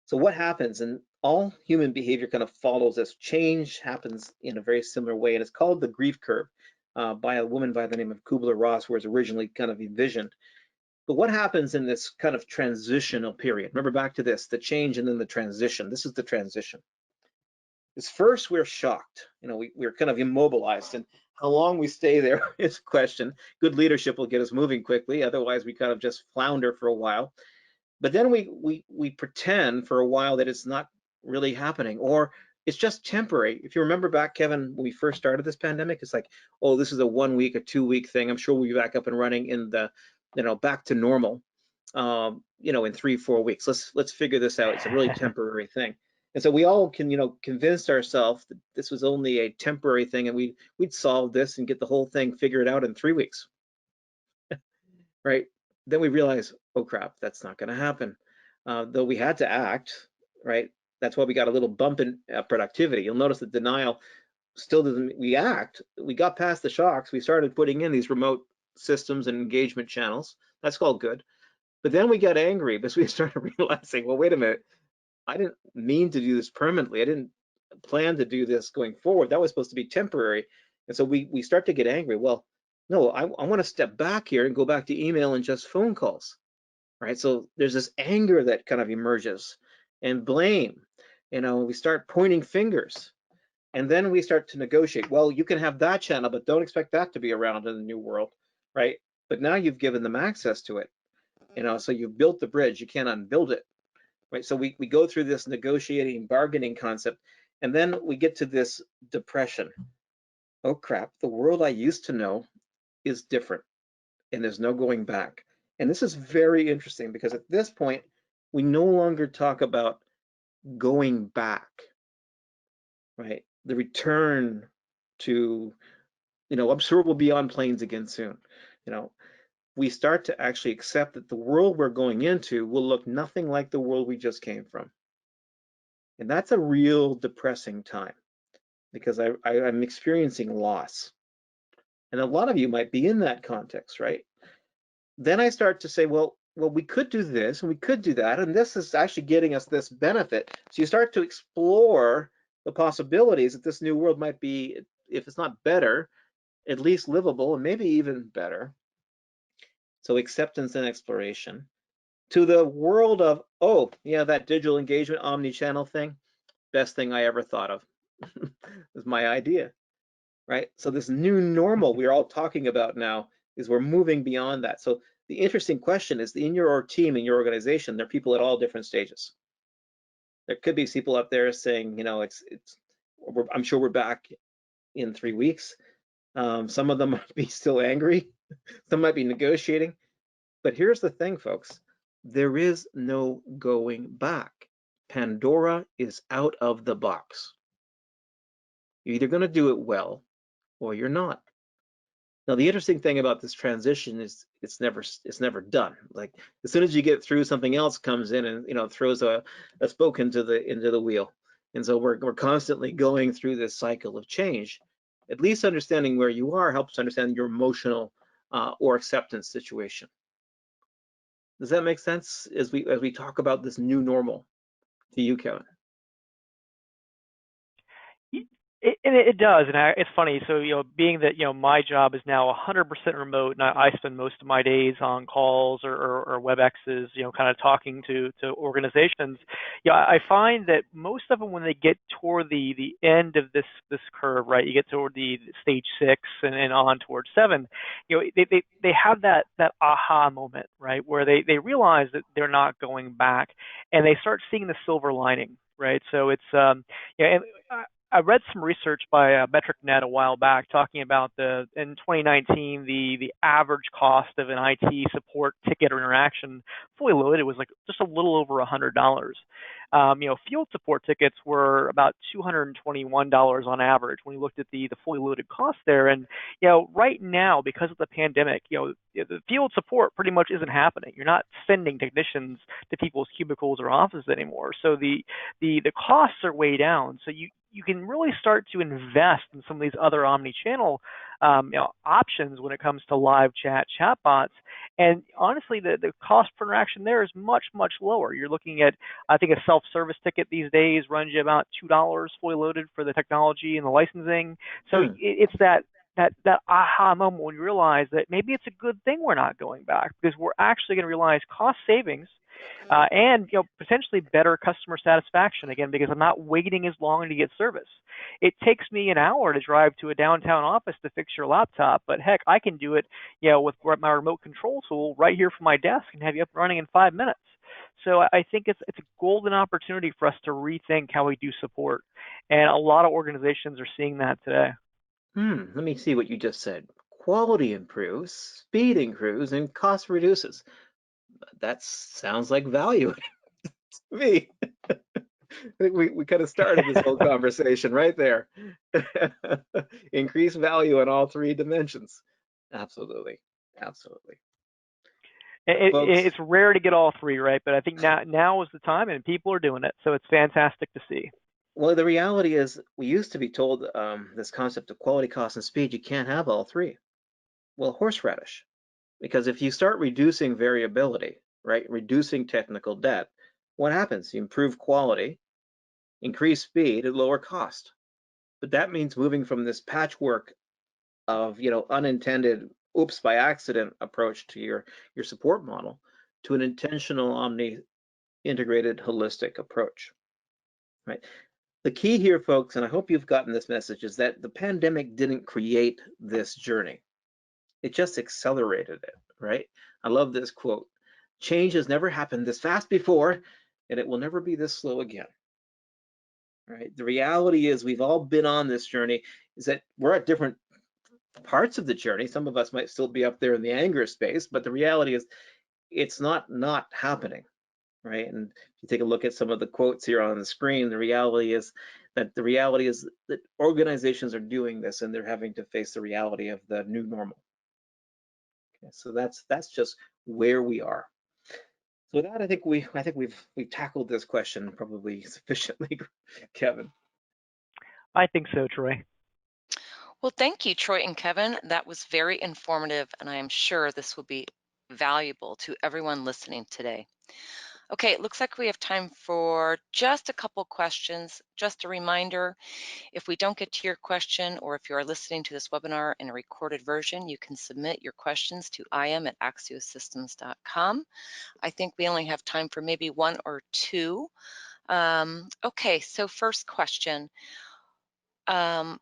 [SPEAKER 3] So what happens? And all human behavior kind of follows this. Change happens in a very similar way, and it's called the grief curve by a woman by the name of Kubler-Ross, where it's originally kind of envisioned. But what happens in this kind of transitional period? Remember back to this, the change and then the transition. This is the transition. Is first we're shocked. We're kind of immobilized, and how long we stay there is a question. Good leadership will get us moving quickly. Otherwise, we kind of just flounder for a while. But then we pretend for a while that it's not really happening, or it's just temporary. If you remember back, Kevin, when we first started this pandemic, it's like, oh, this is a 1 week, a 2 week thing. I'm sure we'll be back up and running in the, back to normal, in 3-4 weeks. Let's figure this out. It's a really temporary thing. And so we all can, convince ourselves that this was only a temporary thing, and we'd solve this and get the whole thing figured out in 3 weeks, right? Then we realize, oh crap, that's not going to happen. Though we had to act, right? That's why we got a little bump in productivity. You'll notice that denial still doesn't, we act. We got past the shocks. We started putting in these remote systems and engagement channels. That's called good. But then we got angry because we started realizing, well, wait a minute, I didn't mean to do this permanently. I didn't plan to do this going forward. That was supposed to be temporary. And so we start to get angry. Well, no, I want to step back here and go back to email and just phone calls, right? So there's this anger that kind of emerges, and blame. We start pointing fingers, and then we start to negotiate. Well, you can have that channel, but don't expect that to be around in the new world, right? But now you've given them access to it, so you've built the bridge. You can't unbuild it, right? So we go through this negotiating, bargaining concept, and then we get to this depression. Oh crap, the world I used to know is different, and there's no going back. And this is very interesting, because at this point, we no longer talk about going back, right? The return to, I'm sure we'll be on planes again soon. We start to actually accept that the world we're going into will look nothing like the world we just came from. And that's a real depressing time because I'm experiencing loss. And a lot of you might be in that context, right? Then I start to say, well, we could do this and we could do that, and this is actually getting us this benefit. So you start to explore the possibilities that this new world might be, if it's not better, at least livable and maybe even better. So acceptance and exploration to the world of, oh, yeah, that digital engagement omni-channel thing, best thing I ever thought of. Is my idea, right? So this new normal we're all talking about now is we're moving beyond that. So the interesting question is, in your team, in your organization, there are people at all different stages. There could be people up there saying, I'm sure we're back in 3 weeks. Some of them might be still angry. Some might be negotiating. But here's the thing, folks. There is no going back. Pandora is out of the box. You're either going to do it well or you're not. Now, the interesting thing about this transition is it's never done. Like as soon as you get through, something else comes in and throws a spoke into the wheel. And so we're constantly going through this cycle of change. At least understanding where you are helps understand your emotional or acceptance situation. Does that make sense as we talk about this new normal to you, Kevin?
[SPEAKER 2] It does, and it's funny. So being that my job is now 100% remote, and I spend most of my days on calls or WebExes, kind of talking to organizations. I find that most of them, when they get toward the end of this curve, right, you get toward the stage 6 and on towards 7, they have that aha moment, right, where they realize that they're not going back, and they start seeing the silver lining, right. So it's and I read some research by MetricNet a while back talking about in 2019 the average cost of an IT support ticket or interaction fully loaded was like just a little over $100. Field support tickets were about $221 on average when we looked at the fully loaded cost there. And right now, because of the pandemic, the field support pretty much isn't happening. You're not sending technicians to people's cubicles or offices anymore. So the costs are way down. So you can really start to invest in some of these other omni-channel options when it comes to live chatbots. And honestly, the cost per interaction there is much, much lower. You're looking at, I think, a self-service ticket these days runs you about $2 fully loaded for the technology and the licensing. So it's that aha moment when you realize that maybe it's a good thing we're not going back, because we're actually going to realize cost savings and potentially better customer satisfaction, again, because I'm not waiting as long to get service. It takes me an hour to drive to a downtown office to fix your laptop, but heck, I can do it with my remote control tool right here from my desk and have you up and running in 5 minutes. So I think it's a golden opportunity for us to rethink how we do support, and a lot of organizations are seeing that today.
[SPEAKER 3] Let me see what you just said. Quality improves, speed improves, and cost reduces. That sounds like value to me. I think we kind of started this whole conversation right there. Increase value in all 3 dimensions. Absolutely. Absolutely. Folks,
[SPEAKER 2] It's rare to get all 3, right? But I think now is the time, and people are doing it. So it's fantastic to see.
[SPEAKER 3] well, the reality is we used to be told this concept of quality, cost, and speed, you can't have all 3. Well, horseradish. Because if you start reducing variability, right, reducing technical debt, what happens? You improve quality, increase speed, and lower cost. But that means moving from this patchwork of unintended oops by accident approach to your support model to an intentional integrated holistic approach, right? The key here, folks, and I hope you've gotten this message, is that the pandemic didn't create this journey. It just accelerated it, right? I love this quote. Change has never happened this fast before, and it will never be this slow again. Right? The reality is we've all been on this journey, is that we're at different parts of the journey. Some of us might still be up there in the anger space, but the reality is it's not happening, right? And if you take a look at some of the quotes here on the screen, the reality is that organizations are doing this and they're having to face the reality of the new normal. Okay, so that's just where we are. So with that, I think we've tackled this question probably sufficiently, Kevin.
[SPEAKER 2] I think so, Troy.
[SPEAKER 1] Well, thank you, Troy and Kevin. That was very informative, and I am sure this will be valuable to everyone listening today. Okay, it looks like we have time for just a couple questions. Just a reminder, if we don't get to your question, or if you are listening to this webinar in a recorded version, you can submit your questions to im@axiosystems.com. I think we only have time for maybe one or two. Okay, so first question. I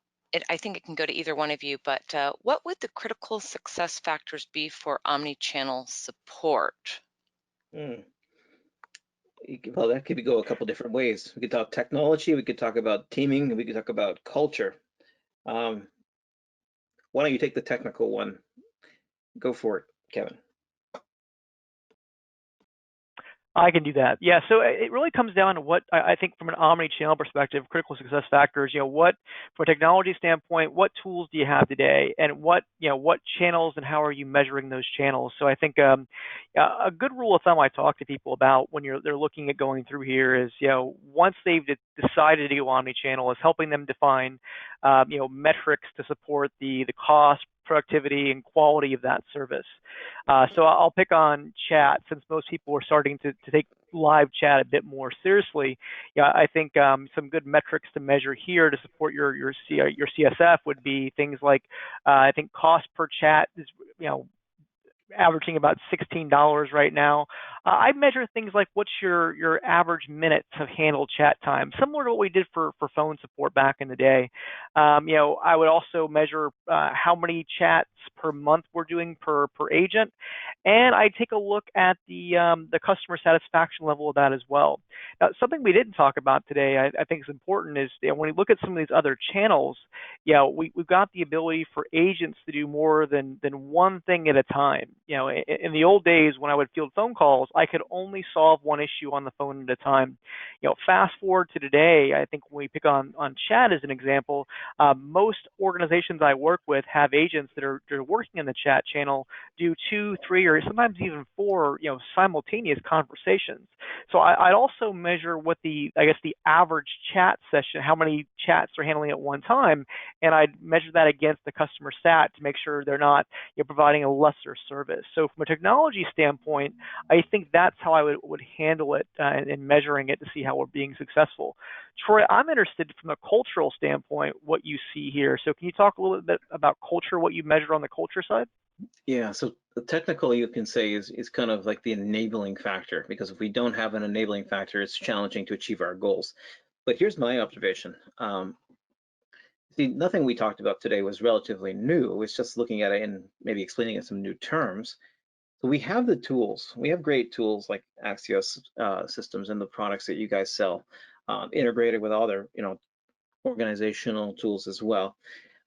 [SPEAKER 1] think it can go to either one of you, but what would the critical success factors be for omni-channel support?
[SPEAKER 3] Hmm. Well, that could go a couple different ways. We could talk technology, we could talk about teaming, we could talk about culture. Um, why don't you take the technical one? Go for it, Kevin.
[SPEAKER 2] I can do that. Yeah, so it really comes down to what I think from an omni-channel perspective, critical success factors, what, from a technology standpoint, what tools do you have today, and what channels and how are you measuring those channels? So I think a good rule of thumb I talk to people about when they're looking at going through here is, once they've decided to go omni-channel, is helping them define, metrics to support the cost, productivity, and quality of that service. So I'll pick on chat since most people are starting to take live chat a bit more seriously. Yeah, I think some good metrics to measure here to support your CSF would be things like I think cost per chat is averaging about $16 right now. I measure things like what's your average minutes of handled chat time, similar to what we did for phone support back in the day. I would also measure how many chats per month we're doing per agent, and I take a look at the customer satisfaction level of that as well. Now, something we didn't talk about today, I think is important, is when we look at some of these other channels, we've got the ability for agents to do more than one thing at a time. In the old days when I would field phone calls, I could only solve one issue on the phone at a time. Fast forward to today, I think when we pick on chat as an example, most organizations I work with have agents that are working in the chat channel do 2, 3, or sometimes even 4, simultaneous conversations. So I'd also measure what the average chat session, how many chats they're handling at one time, and I'd measure that against the customer sat to make sure they're not providing a lesser service. So from a technology standpoint, I think that's how I would handle it in measuring it to see how we're being successful. Troy, I'm interested from a cultural standpoint what you see here. So can you talk a little bit about culture, what you measure on the culture side?
[SPEAKER 3] Yeah, so the technical you can say is kind of like the enabling factor, because if we don't have an enabling factor, it's challenging to achieve our goals. But here's my observation. See, nothing we talked about today was relatively new. It was just looking at it and maybe explaining it in some new terms. So we have the tools. We have great tools like Axios systems and the products that you guys sell, integrated with other, organizational tools as well.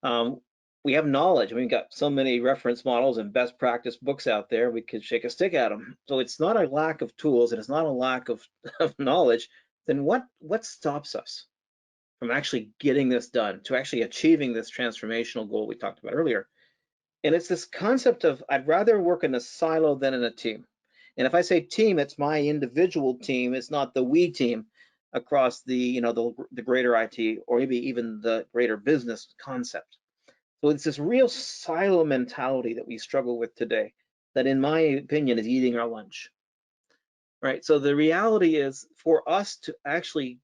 [SPEAKER 3] Um, we have knowledge. We've got so many reference models and best practice books out there. We could shake a stick at them. So it's not a lack of tools, and it's not a lack of, of knowledge. Then what stops us from actually getting this done, to actually achieving this transformational goal we talked about earlier? And it's this concept of I'd rather work in a silo than in a team. And if I say team, it's my individual team. It's not the we team across the greater IT, or maybe even the greater business concept. So it's this real silo mentality that we struggle with today, that in my opinion is eating our lunch. Right. So the reality is, for us to actually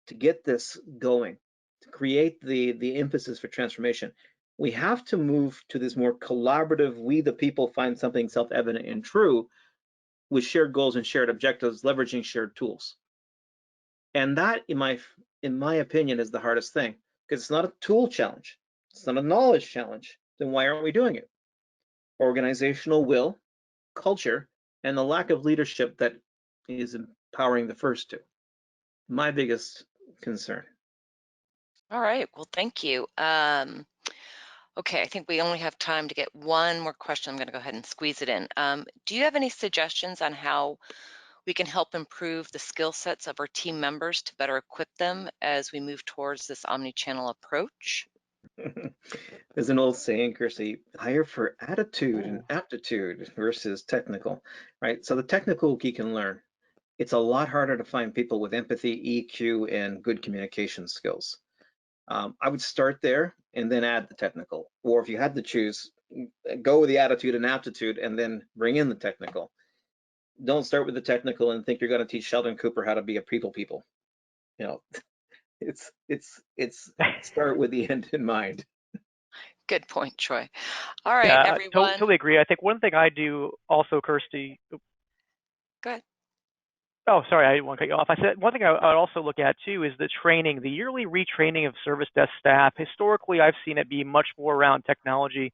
[SPEAKER 3] to get this going, to create the emphasis for transformation, we have to move to this more collaborative, we the people find something self-evident and true, with shared goals and shared objectives, leveraging shared tools. And that, in my opinion, is the hardest thing, because it's not a tool challenge, it's not a knowledge challenge. Then why aren't we doing it? Organizational will, culture, and the lack of leadership that is empowering the first two. My biggest concern.
[SPEAKER 1] All right, well, thank you. Okay, I think we only have time to get one more question. I'm going to go ahead and squeeze it in. Do you have any suggestions on how we can help improve the skill sets of our team members to better equip them as we move towards this omni-channel approach?
[SPEAKER 3] There's an old saying, Kirsty, hire for attitude and
[SPEAKER 2] Ooh.
[SPEAKER 3] aptitude versus technical, right? So the technical you can learn. It's a lot harder to find people with empathy, EQ, and good communication skills. I would start there and then add the technical. Or if you had to choose, go with the attitude and aptitude and then bring in the technical. Don't start with the technical and think you're going to teach Sheldon Cooper how to be a people. You know, it's start with the end in mind.
[SPEAKER 1] Good point, Troy. All right,
[SPEAKER 2] Yeah,
[SPEAKER 1] everyone.
[SPEAKER 2] totally agree. I think one thing I do also, Kirsty,
[SPEAKER 1] Go ahead.
[SPEAKER 2] oh, sorry, I didn't want to cut you off. I said one thing I would also look at too is the training, the yearly retraining of service desk staff. Historically, I've seen it be much more around technology.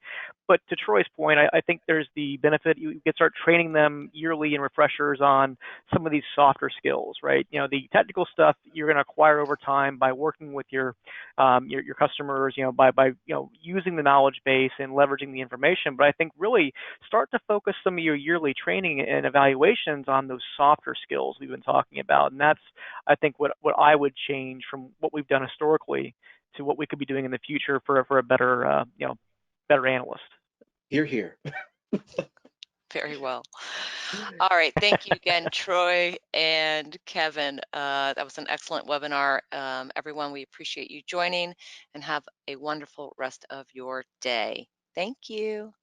[SPEAKER 2] But to Troy's point, I think there's the benefit you can start training them yearly and refreshers on some of these softer skills, right? You know, the technical stuff you're going to acquire over time by working with your customers, by using the knowledge base and leveraging the information. But I think really start to focus some of your yearly training and evaluations on those softer skills we've been talking about. And that's, I think, what I would change from what we've done historically to what we could be doing in the future for a better, better analyst.
[SPEAKER 3] Here, here.
[SPEAKER 1] Very well. All right. Thank you again, Troy and Kevin. That was an excellent webinar. Everyone, we appreciate you joining and have a wonderful rest of your day. Thank you.